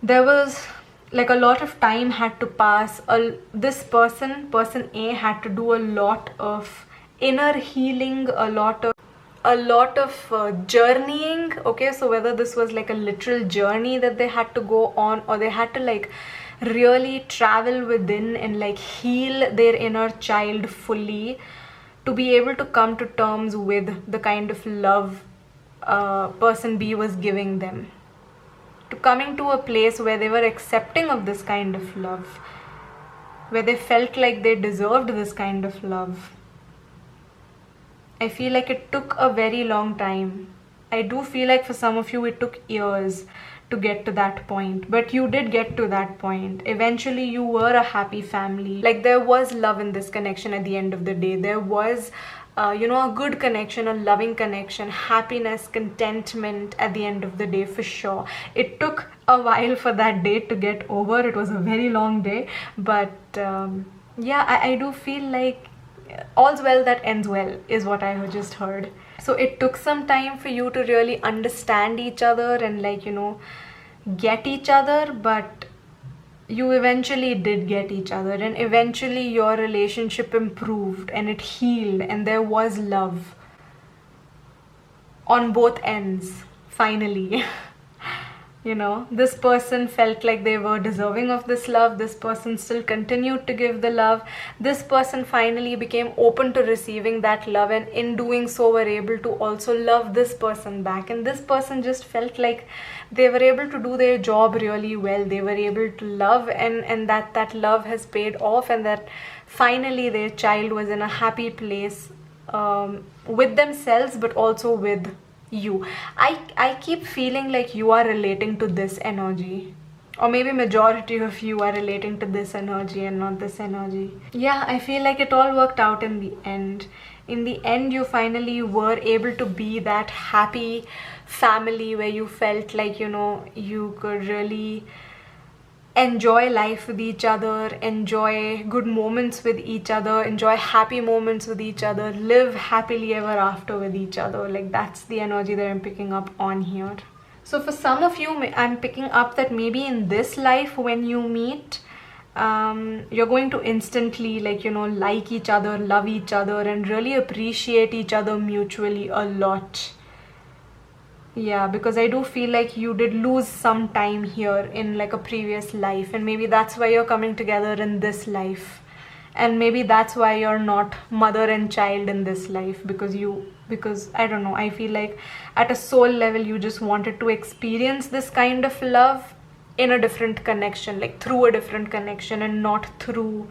there was like a lot of time had to pass. This person A, had to do a lot of inner healing, a lot of journeying. Okay, so whether this was like a literal journey that they had to go on, or they had to like really travel within and like heal their inner child fully to be able to come to terms with the kind of love person B was giving them, to coming to a place where they were accepting of this kind of love, where they felt like they deserved this kind of love. I feel like it took a very long time. I do feel like for some of you it took years to get to that point, but you did get to that point. Eventually you were a happy family. Like there was love in this connection at the end of the day. There was you know, a good connection, a loving connection, happiness, contentment at the end of the day, for sure. It took a while for that day to get over. It was a very long day, but yeah, I do feel like all's well that ends well is what I just heard. So it took some time for you to really understand each other and, like, you know, get each other, but you eventually did get each other, and eventually your relationship improved and it healed and there was love on both ends finally. You know, this person felt like they were deserving of this love. This person still continued to give the love. This person finally became open to receiving that love, and in doing so were able to also love this person back. And this person just felt like they were able to do their job really well. They were able to love, and that love has paid off, and that finally their child was in a happy place with themselves, but also with you. I keep feeling like you are relating to this energy, or maybe majority of you are relating to this energy and not this energy. Yeah, I feel like it all worked out in the end. In the end, you finally were able to be that happy family where you felt like, you know, you could really enjoy life with each other, enjoy good moments with each other, enjoy happy moments with each other, live happily ever after with each other. Like that's the energy that I'm picking up on here. So for some of you, I'm picking up that maybe in this life when you meet, You're going to instantly, like, you know, like each other, love each other, and really appreciate each other mutually a lot. Yeah, because I do feel like you did lose some time here in like a previous life, and maybe that's why you're coming together in this life. And maybe that's why you're not mother and child in this life, because I don't know, I feel like at a soul level you just wanted to experience this kind of love in a different connection, like through a different connection, and not through,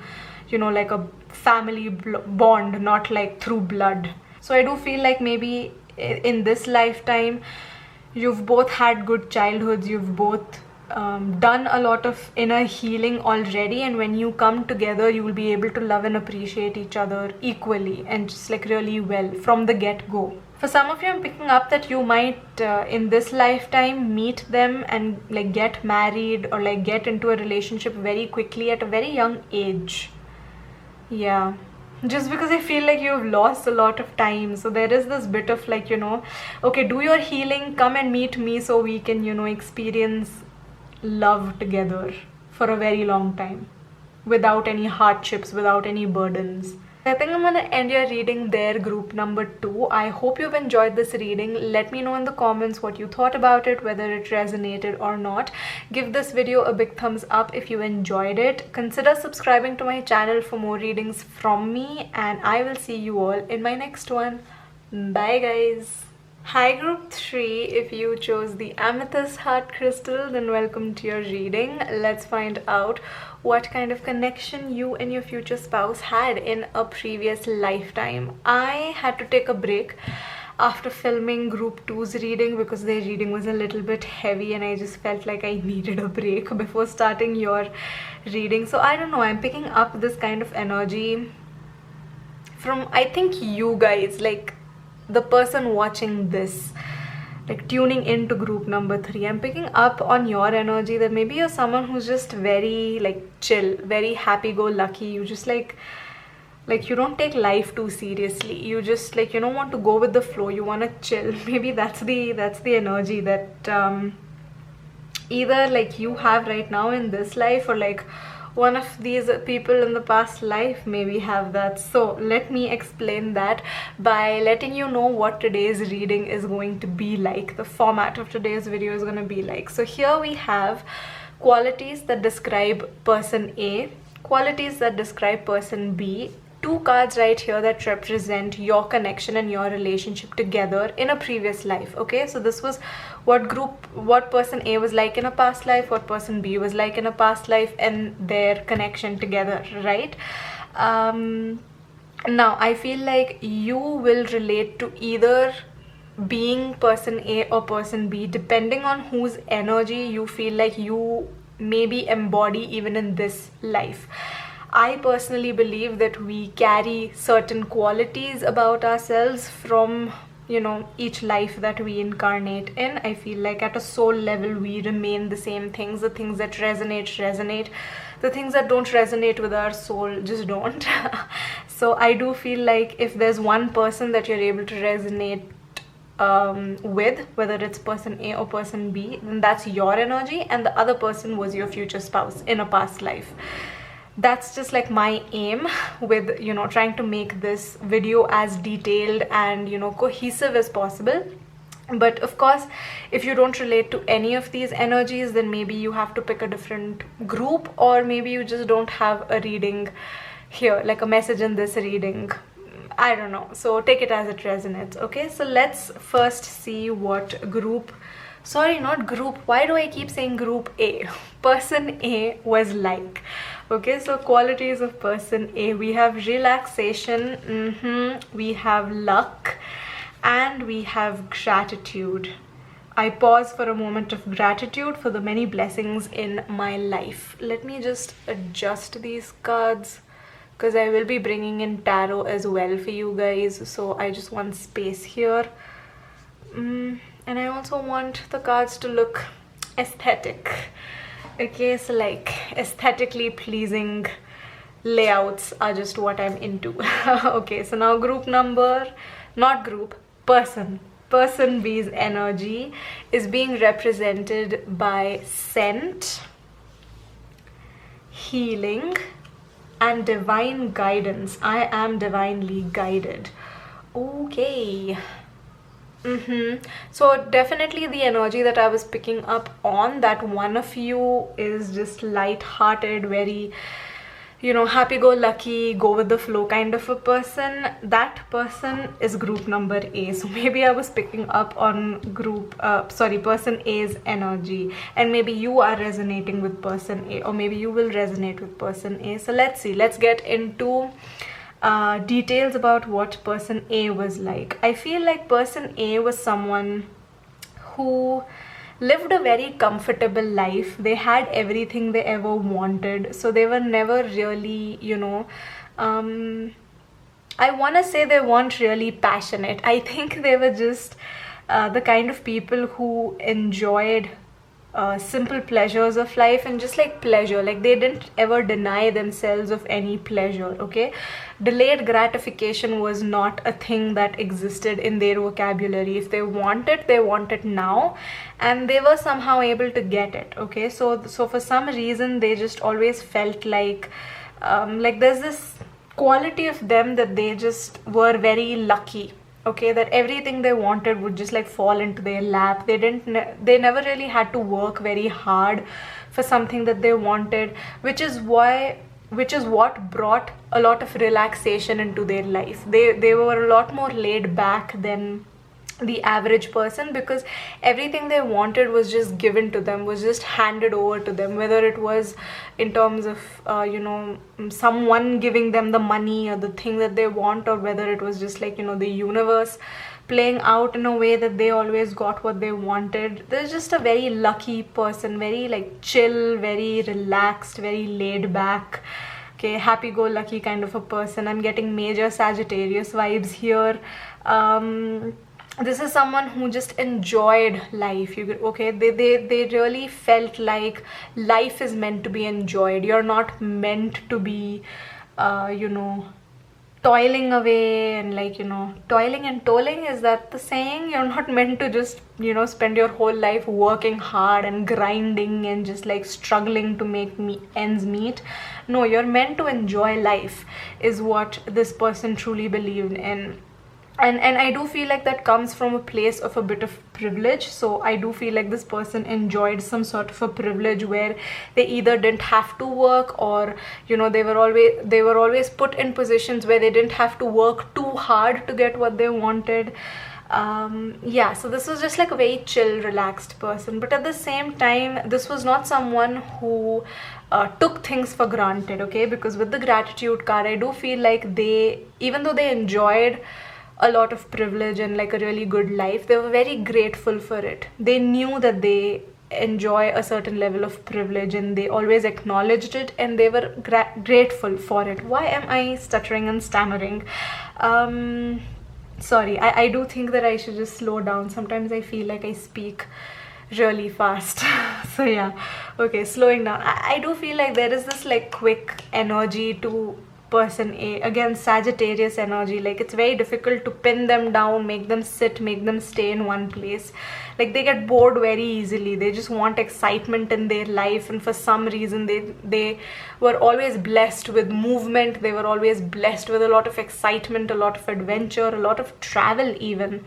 you know, like a family bond, not like through blood. So I do feel like maybe in this lifetime you've both had good childhoods, you've both done a lot of inner healing already, and when you come together you will be able to love and appreciate each other equally and just like really well from the get-go. For some of you, I'm picking up that you might in this lifetime meet them and like get married or like get into a relationship very quickly at a very young age. Yeah, just because I feel like you've lost a lot of time, so there is this bit of like, you know, okay, do your healing, come and meet me so we can, you know, experience love together for a very long time without any hardships, without any burdens. I think I'm gonna end your reading there, group number 2. I hope you've enjoyed this reading. Let me know in the comments what you thought about it, whether it resonated or not. Give this video a big thumbs up if you enjoyed it. Consider subscribing to my channel for more readings from me, and I will see you all in my next one. Bye guys. Hi group 3, if you chose the amethyst heart crystal, then welcome to your reading. Let's find out what kind of connection you and your future spouse had in a previous lifetime. I had to take a break after filming group 2's reading because their reading was a little bit heavy, and I just felt like I needed a break before starting your reading. So I don't know, I'm picking up this kind of energy from, I think, you guys, like the person watching this, like tuning into group number 3. I'm picking up on your energy that maybe you're someone who's just very like chill, very happy-go-lucky. You just like you don't take life too seriously. You just like, you don't want to go with the flow, you want to chill. Maybe that's the energy that either like you have right now in this life, or like one of these people in the past life maybe have that. So let me explain that by letting you know what today's reading is going to be like, the format of today's video is going to be like. So here we have qualities that describe person A, qualities that describe person B, 2 cards right here that represent your connection and your relationship together in a previous life. Okay, so this was what person A was like in a past life, what person B was like in a past life, and their connection together, right? Now I feel like you will relate to either being person A or person B, depending on whose energy you feel like you maybe embody even in this life. I personally believe that we carry certain qualities about ourselves from, you know, each life that we incarnate in. I feel like at a soul level we remain the same things. The things that resonate. The things that don't resonate with our soul just don't. So I do feel like if there's one person that you're able to resonate with, whether it's person A or person B, then that's your energy, and the other person was your future spouse in a past life. That's just like my aim with, you know, trying to make this video as detailed and, you know, cohesive as possible. But of course, if you don't relate to any of these energies, then maybe you have to pick a different group, or maybe you just don't have a reading here, like a message in this reading. I don't know, so take it as it resonates. Okay, so let's first see what group, sorry, not group, why do I keep saying group A, person A was like. Okay, so qualities of person A, we have relaxation, we have luck, and we have gratitude. I pause for a moment of gratitude for the many blessings in my life. Let me just adjust these cards because I will be bringing in tarot as well for you guys, so I just want space here. And I also want the cards to look aesthetic. Okay, so like aesthetically pleasing layouts are just what I'm into. Okay, so now group number, not group, person B's energy is being represented by scent, healing and divine guidance. I am divinely guided. Okay. So definitely the energy that I was picking up on, that one of you is just light-hearted, very, you know, happy-go-lucky, go with the flow kind of a person. That person is group number A. So maybe I was picking up on person A's energy, and maybe you are resonating with person A, or maybe you will resonate with person A. So let's see, let's get into details about what person A was like. I feel like person A was someone who lived a very comfortable life. They had everything they ever wanted, so they were never really, you know, I want to say they weren't really passionate. I think they were just the kind of people who enjoyed simple pleasures of life, and just like pleasure, like they didn't ever deny themselves of any pleasure. Okay, delayed gratification was not a thing that existed in their vocabulary. If they want it, they want it now, and they were somehow able to get it. Okay, so for some reason they just always felt like there's this quality of them that they just were very lucky. Okay, that everything they wanted would just like fall into their lap. They never really had to work very hard for something that they wanted, which is what brought a lot of relaxation into their life. They were a lot more laid back than the average person, because everything they wanted was just given to them, was just handed over to them, whether it was in terms of someone giving them the money or the thing that they want, or whether it was just like, you know, the universe playing out in a way that they always got what they wanted. There's just a very lucky person, very like chill, very relaxed, very laid back, okay, happy-go-lucky kind of a person. I'm getting major Sagittarius vibes here. This is someone who just enjoyed life. They really felt like life is meant to be enjoyed. You're not meant to be toiling away and toiling and tolling, is that the saying? You're not meant to just spend your whole life working hard and grinding and just like struggling to make ends meet. No, you're meant to enjoy life, is what this person truly believed in. And I do feel like that comes from a place of a bit of privilege. So I do feel like this person enjoyed some sort of a privilege where they either didn't have to work, or they were always put in positions where they didn't have to work too hard to get what they wanted. So this was just like a very chill, relaxed person. But at the same time, this was not someone who took things for granted, okay? Because with the gratitude card, I do feel like even though they enjoyed a lot of privilege and like a really good life, they were very grateful for it. They knew that they enjoy a certain level of privilege, and they always acknowledged it, and they were grateful for it. Why am I stuttering and stammering? Sorry, I do think that I should just slow down. Sometimes I feel like I speak really fast. So yeah, okay, slowing down. I do feel like there is this like quick energy to person A. Again, Sagittarius energy, like it's very difficult to pin them down, make them sit, make them stay in one place. Like they get bored very easily. They just want excitement in their life, and for some reason they were always blessed with movement. They were always blessed with a lot of excitement, a lot of adventure, a lot of travel even,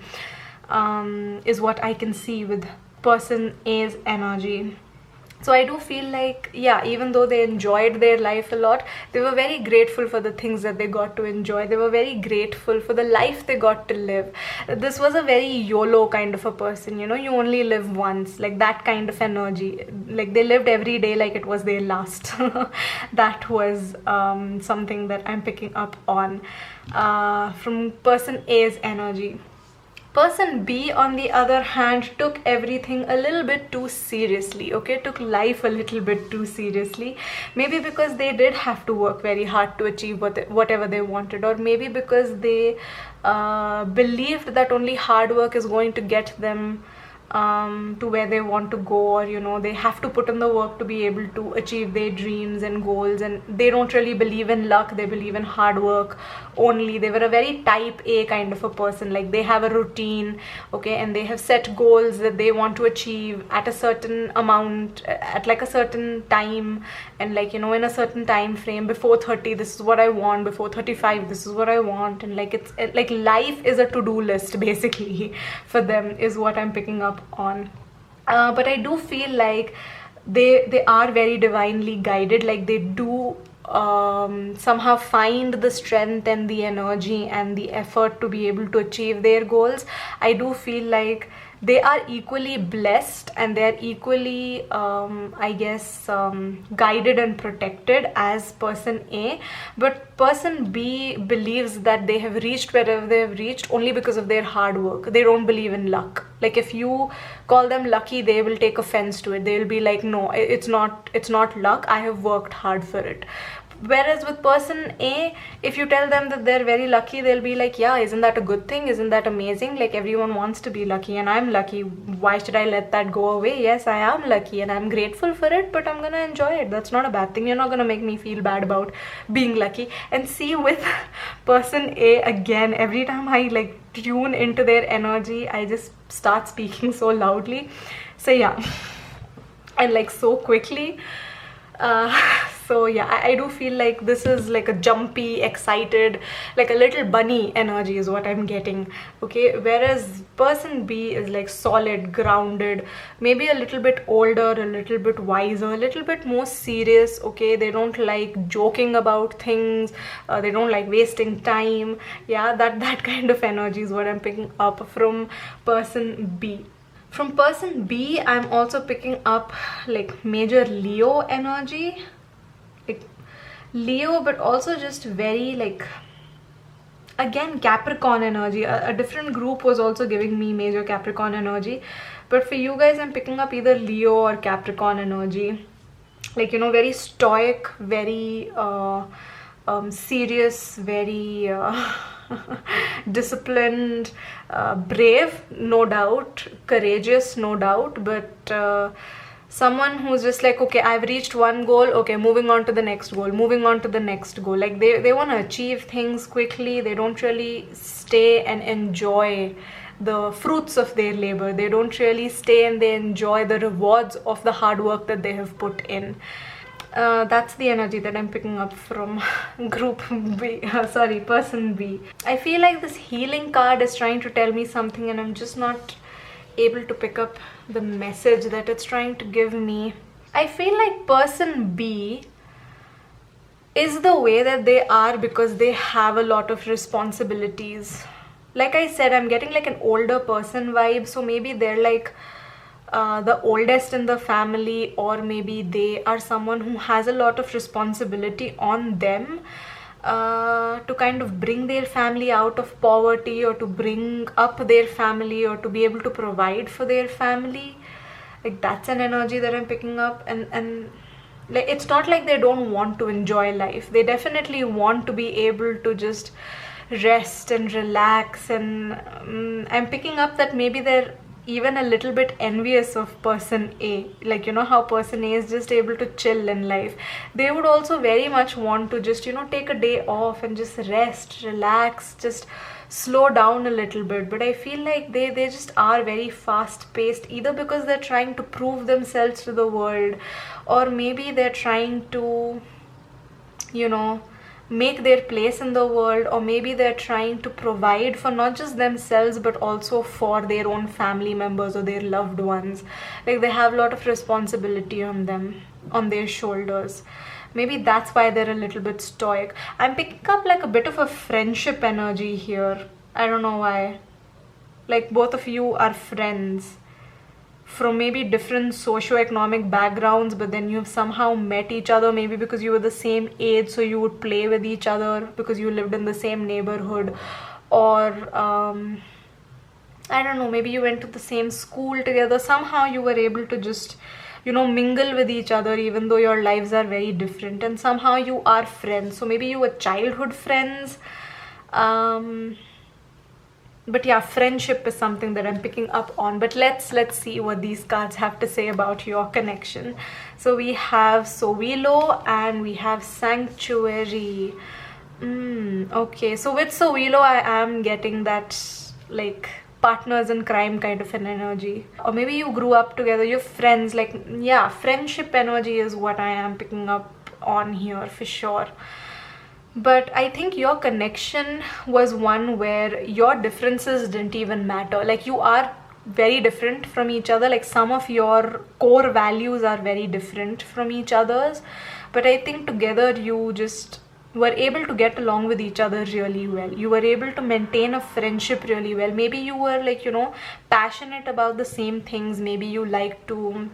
is what I can see with person A's energy. So I do feel like, yeah, even though they enjoyed their life a lot, they were very grateful for the things that they got to enjoy. They were very grateful for the life they got to live. This was a very YOLO kind of a person, you only live once, like that kind of energy. Like they lived every day like it was their last. That was something that I'm picking up on from person A's energy. Person B, on the other hand, took everything a little bit too seriously, okay? Took life a little bit too seriously. Maybe because they did have to work very hard to achieve whatever they wanted, or maybe because they believed that only hard work is going to get them to where they want to go, or you know, they have to put in the work to be able to achieve their dreams and goals, and they don't really believe in luck, they believe in hard work only. They were a very type A kind of a person, like they have a routine, okay, and they have set goals that they want to achieve at a certain amount, at like a certain time, and like, you know, in a certain time frame. Before 30 this is what I want, before 35 this is what I want, and like it's like life is a to-do list basically for them, is what I'm picking up on. But I do feel like they are very divinely guided, like they do somehow find the strength and the energy and the effort to be able to achieve their goals. I do feel like they are equally blessed and they are equally I guess guided and protected as person A, but person B believes that they have reached wherever they have reached only because of their hard work. They don't believe in luck. Like if you call them lucky, they will take offense to it. They'll be like, no, it's not luck, I have worked hard for it. Whereas with person A, if you tell them that they're very lucky, they'll be like, yeah, isn't that a good thing? Isn't that amazing? Like everyone wants to be lucky and I'm lucky. Why should I let that go away? Yes, I am lucky and I'm grateful for it, but I'm gonna enjoy it. That's not a bad thing. You're not gonna make me feel bad about being lucky. And see, with person A, again, every time I like tune into their energy, I just start speaking so loudly. So yeah, and like so quickly. So yeah, I do feel like this is like a jumpy, excited, like a little bunny energy is what I'm getting, okay? Whereas person B is like solid, grounded, maybe a little bit older, a little bit wiser, a little bit more serious, okay? They don't like joking about things, they don't like wasting time. Yeah, that kind of energy is what I'm picking up from person B. From person B, I'm also picking up like major Leo energy, like Leo, but also just very like, again, Capricorn energy. A different group was also giving me major Capricorn energy, but for you guys, I'm picking up either Leo or Capricorn energy. Like, you know, very stoic, very serious, very disciplined, brave, no doubt, courageous, no doubt, but someone who's just like, okay, I've reached one goal, okay, moving on to the next goal, moving on to the next goal. Like they want to achieve things quickly. They don't really stay and enjoy the fruits of their labor. They don't really stay and they enjoy the rewards of the hard work that they have put in. That's the energy that I'm picking up from group B, person B. I feel like this healing card is trying to tell me something and I'm just not able to pick up the message that it's trying to give me. I feel like person B is the way that they are because they have a lot of responsibilities. Like I said, I'm getting like an older person vibe, so maybe they're like the oldest in the family, or maybe they are someone who has a lot of responsibility on them to kind of bring their family out of poverty, or to bring up their family, or to be able to provide for their family. Like that's an energy that I'm picking up. And like, it's not like they don't want to enjoy life. They definitely want to be able to just rest and relax, and I'm picking up that maybe they're even a little bit envious of person A. Like, you know how person A is just able to chill in life. They would also very much want to just, you know, take a day off and just rest, relax, just slow down a little bit. But I feel like they just are very fast paced, either because they're trying to prove themselves to the world, or maybe they're trying to, you know, make their place in the world, or maybe they're trying to provide for not just themselves but also for their own family members or their loved ones. Like they have a lot of responsibility on them, on their shoulders. Maybe that's why they're a little bit stoic. I'm picking up like a bit of a friendship energy here. I don't know why. Like both of you are friends from maybe different socio-economic backgrounds, but then you've somehow met each other, maybe because you were the same age, so you would play with each other because you lived in the same neighborhood, or I don't know, maybe you went to the same school together. Somehow you were able to just, you know, mingle with each other even though your lives are very different, and somehow you are friends. So maybe you were childhood friends, But yeah, friendship is something that I'm picking up on. But let's see what these cards have to say about your connection. So we have Sowilo and we have Sanctuary. Okay, so with Sowilo I am getting that like partners in crime kind of an energy, or maybe you grew up together, you're friends. Like, yeah, friendship energy is what I am picking up on here for sure. But I think your connection was one where your differences didn't even matter. Like, you are very different from each other. Like, some of your core values are very different from each other's, but I think together you just were able to get along with each other really well. You were able to maintain a friendship really well. Maybe you were like, you know, passionate about the same things. Maybe you like to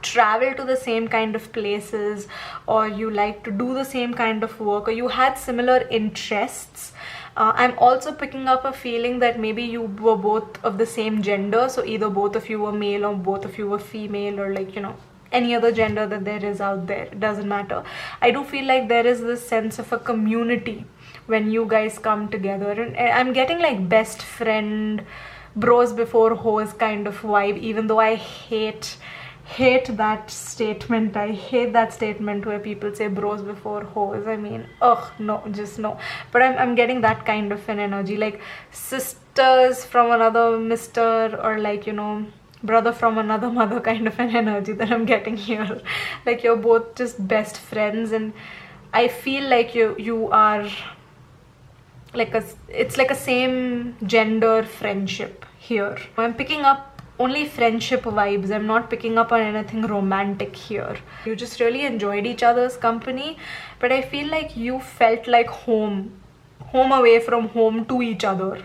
travel to the same kind of places, or you like to do the same kind of work, or you had similar interests. I'm also picking up a feeling that maybe you were both of the same gender, so either both of you were male or both of you were female, or like, you know, any other gender that there is out there. It doesn't matter. I do feel like there is this sense of a community when you guys come together, and I'm getting like best friend, bros before hoes kind of vibe, even though I hate that statement. I hate that statement where people say bros before hoes. I mean, ugh, no, just no. But I'm getting that kind of an energy, like sisters from another mister, or like, you know, brother from another mother kind of an energy that I'm getting here. Like, you're both just best friends, and I feel like you are like it's like a same gender friendship here. I'm picking up only friendship vibes. I'm not picking up on anything romantic here. You just really enjoyed each other's company, but I feel like you felt like home away from home to each other.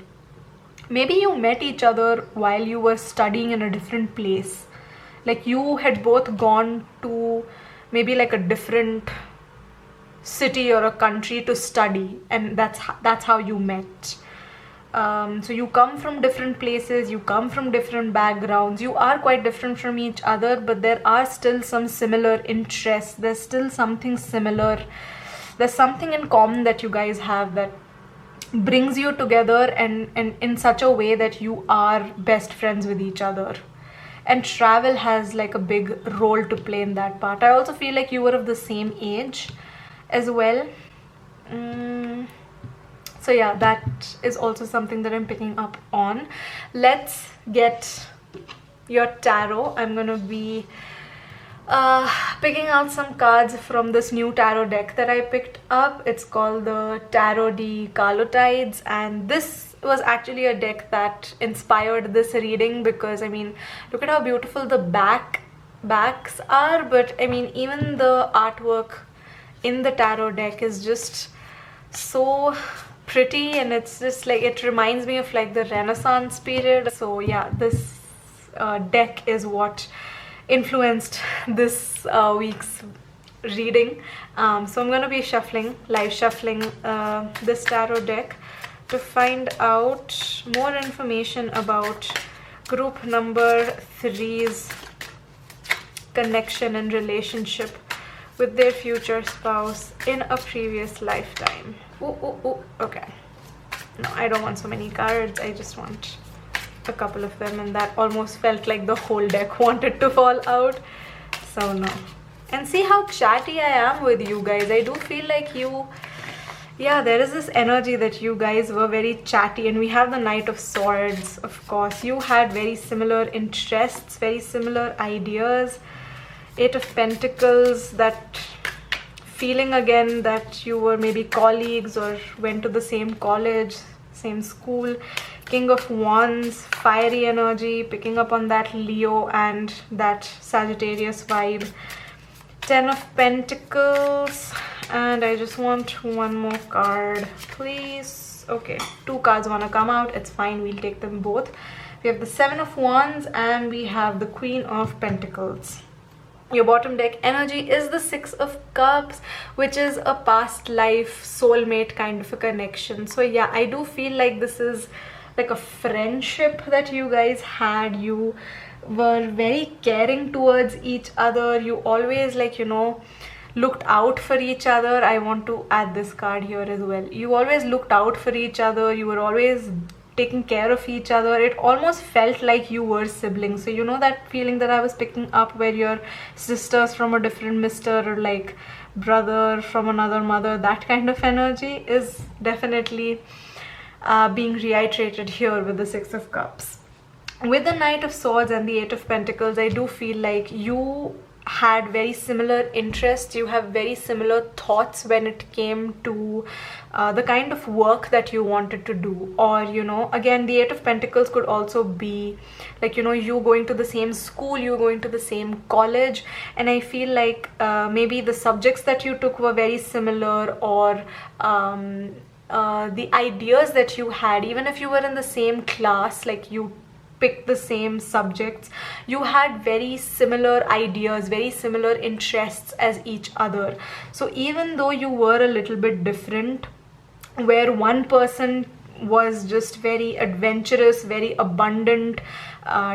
Maybe you met each other while you were studying in a different place. Like, you had both gone to maybe like a different city or a country to study, and that's how you met. So you come from different places, you come from different backgrounds, you are quite different from each other, but there are still some similar interests. There's still something similar. There's something in common that you guys have that brings you together, and in such a way that you are best friends with each other. And travel has like a big role to play in that part. I also feel like you were of the same age as well. So yeah, that is also something that I'm picking up on. Let's get your tarot. I'm gonna be picking out some cards from this new tarot deck that I picked up. It's called the Tarot de Carlotydes, and this was actually a deck that inspired this reading, because I mean, look at how beautiful the backs are, but I mean, even the artwork in the tarot deck is just so pretty, and it's just like, it reminds me of like the Renaissance period. So yeah, this deck is what influenced this week's reading. So I'm gonna be live shuffling this tarot deck to find out more information about group number 3's connection and relationship with their future spouse in a previous lifetime. Okay. No, I don't want so many cards. I just want a couple of them, and that almost felt like the whole deck wanted to fall out. So no. And see how chatty I am with you guys. I do feel like yeah, there is this energy that you guys were very chatty, and we have the Knight of Swords, of course. You had very similar interests, very similar ideas. 8 of Pentacles, that feeling again that you were maybe colleagues or went to the same college, same school. King of Wands, fiery energy, picking up on that Leo and that Sagittarius vibe. 10 of Pentacles, and I just want one more card, please. Okay, 2 cards want to come out. It's fine, we'll take them both. We have the 7 of Wands and we have the Queen of Pentacles. Your bottom deck energy is the 6 of Cups, which is a past life soulmate kind of a connection. So yeah, I do feel like this is like a friendship that you guys had. You were very caring towards each other. You always, like, you know, looked out for each other. I want to add this card here as well. You always looked out for each other. You were always taking care of each other. It almost felt like you were siblings. So you know that feeling that I was picking up, where you're sisters from a different mister, or like brother from another mother. That kind of energy is definitely being reiterated here with the Six of Cups. With the Knight of Swords and the Eight of Pentacles, I do feel like you had very similar interests, you have very similar thoughts when it came to the kind of work that you wanted to do. Or, you know, again, the Eight of Pentacles could also be like, you know, you going to the same school, you going to the same college, and I feel like maybe the subjects that you took were very similar, or the ideas that you had, even if you were in the same class, like you picked the same subjects, you had very similar ideas, very similar interests as each other. So even though you were a little bit different, where one person was just very adventurous, very abundant,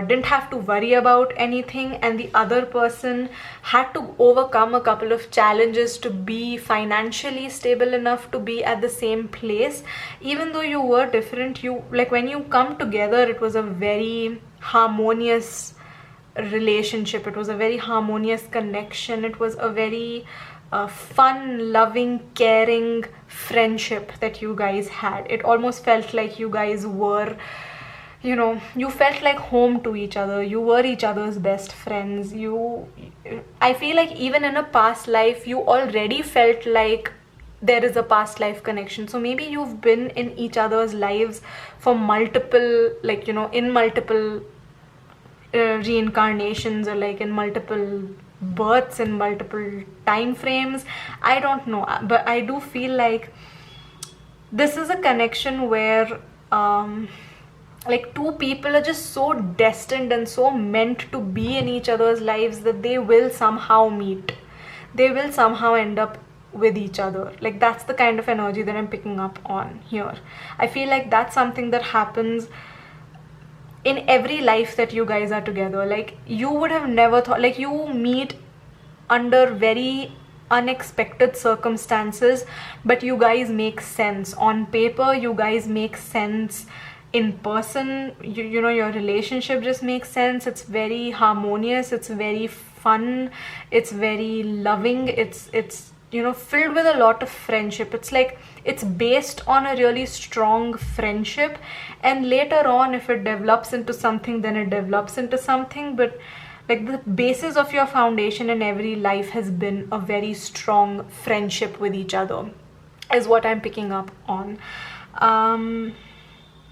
didn't have to worry about anything, and the other person had to overcome a couple of challenges to be financially stable enough to be at the same place. Even though you were different, you, like, when you come together, it was a very harmonious relationship, it was a very harmonious connection, it was a very fun, loving, caring friendship that you guys had. It almost felt like you guys were, you know, you felt like home to each other, you were each other's best friends. I feel like even in a past life, you already felt like there is a past life connection. So maybe you've been in each other's lives for multiple, like, you know, in multiple reincarnations, or like in multiple births, in multiple time frames. I don't know, but I do feel like this is a connection where like two people are just so destined and so meant to be in each other's lives that they will somehow meet, they will somehow end up with each other. Like, that's the kind of energy that I'm picking up on here. I feel like that's something that happens in every life that you guys are together. Like, you would have never thought, like, you meet under very unexpected circumstances, but you guys make sense on paper, you guys make sense in person, you know, your relationship just makes sense. It's very harmonious, it's very fun, it's very loving, it's you know, filled with a lot of friendship. It's like it's based on a really strong friendship, and later on, if it develops into something, then it develops into something. But like, the basis of your foundation in every life has been a very strong friendship with each other, is what I'm picking up on.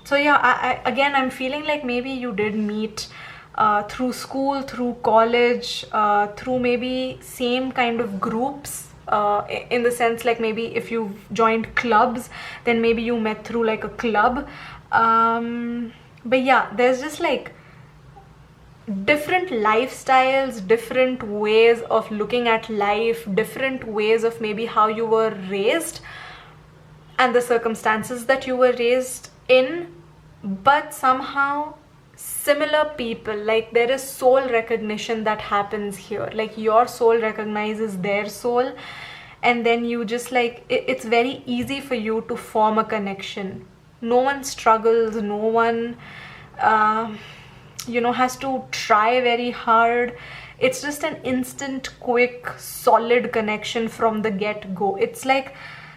So yeah, I'm feeling like maybe you did meet through school, through college, through maybe same kind of groups, in the sense, like, maybe if you joined clubs, then maybe you met through like a club. But yeah, there's just like different lifestyles, different ways of looking at life, different ways of maybe how you were raised and the circumstances that you were raised in, but somehow similar people. Like, there is soul recognition that happens here. Like, your soul recognizes their soul, and then you just like, it's very easy for you to form a connection. No one struggles, no one you know, has to try very hard. It's just an instant, quick, solid connection from the get-go. It's like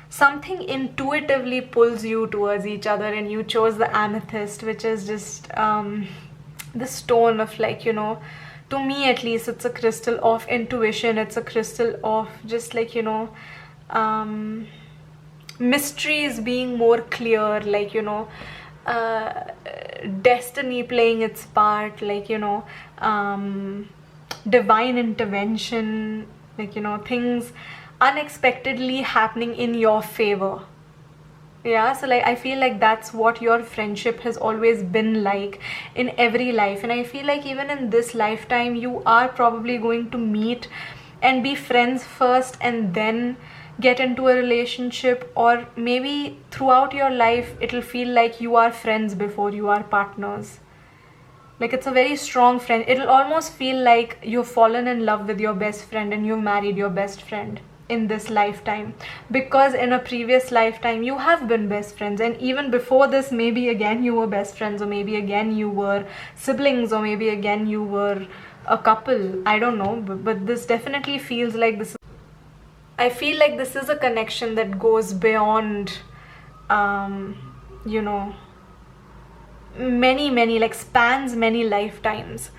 something intuitively pulls you towards each other, and you chose the amethyst, which is just the stone of, like, you know, to me at least, it's a crystal of intuition. It's a crystal of just like, you know, mysteries being more clear, like, you know, destiny playing its part, like, you know, divine intervention, like, you know, things unexpectedly happening in your favor. Yeah, so like, I feel like that's what your friendship has always been like in every life. And I feel like even in this lifetime, you are probably going to meet and be friends first, and then get into a relationship. Or maybe throughout your life, it'll feel like you are friends before you are partners. Like, it's a very strong friend. It'll almost feel like you've fallen in love with your best friend and you've married your best friend. in this lifetime, because in a previous lifetime you have been best friends, and even before this maybe again you were best friends, or maybe again you were siblings, or maybe again you were a couple. I don't know, but this definitely feels like this. I feel like this is a connection that goes beyond you know, many like spans many lifetimes,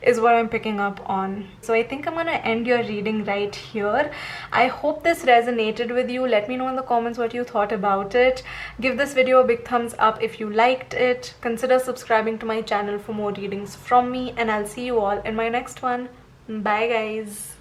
is what I'm picking up on. So I think I'm gonna end your reading right here. I hope this resonated with you. Let me know in the comments what you thought about it. Give this video a big thumbs up if you liked it. Consider subscribing to my channel for more readings from me, and I'll see you all in my next one. Bye guys.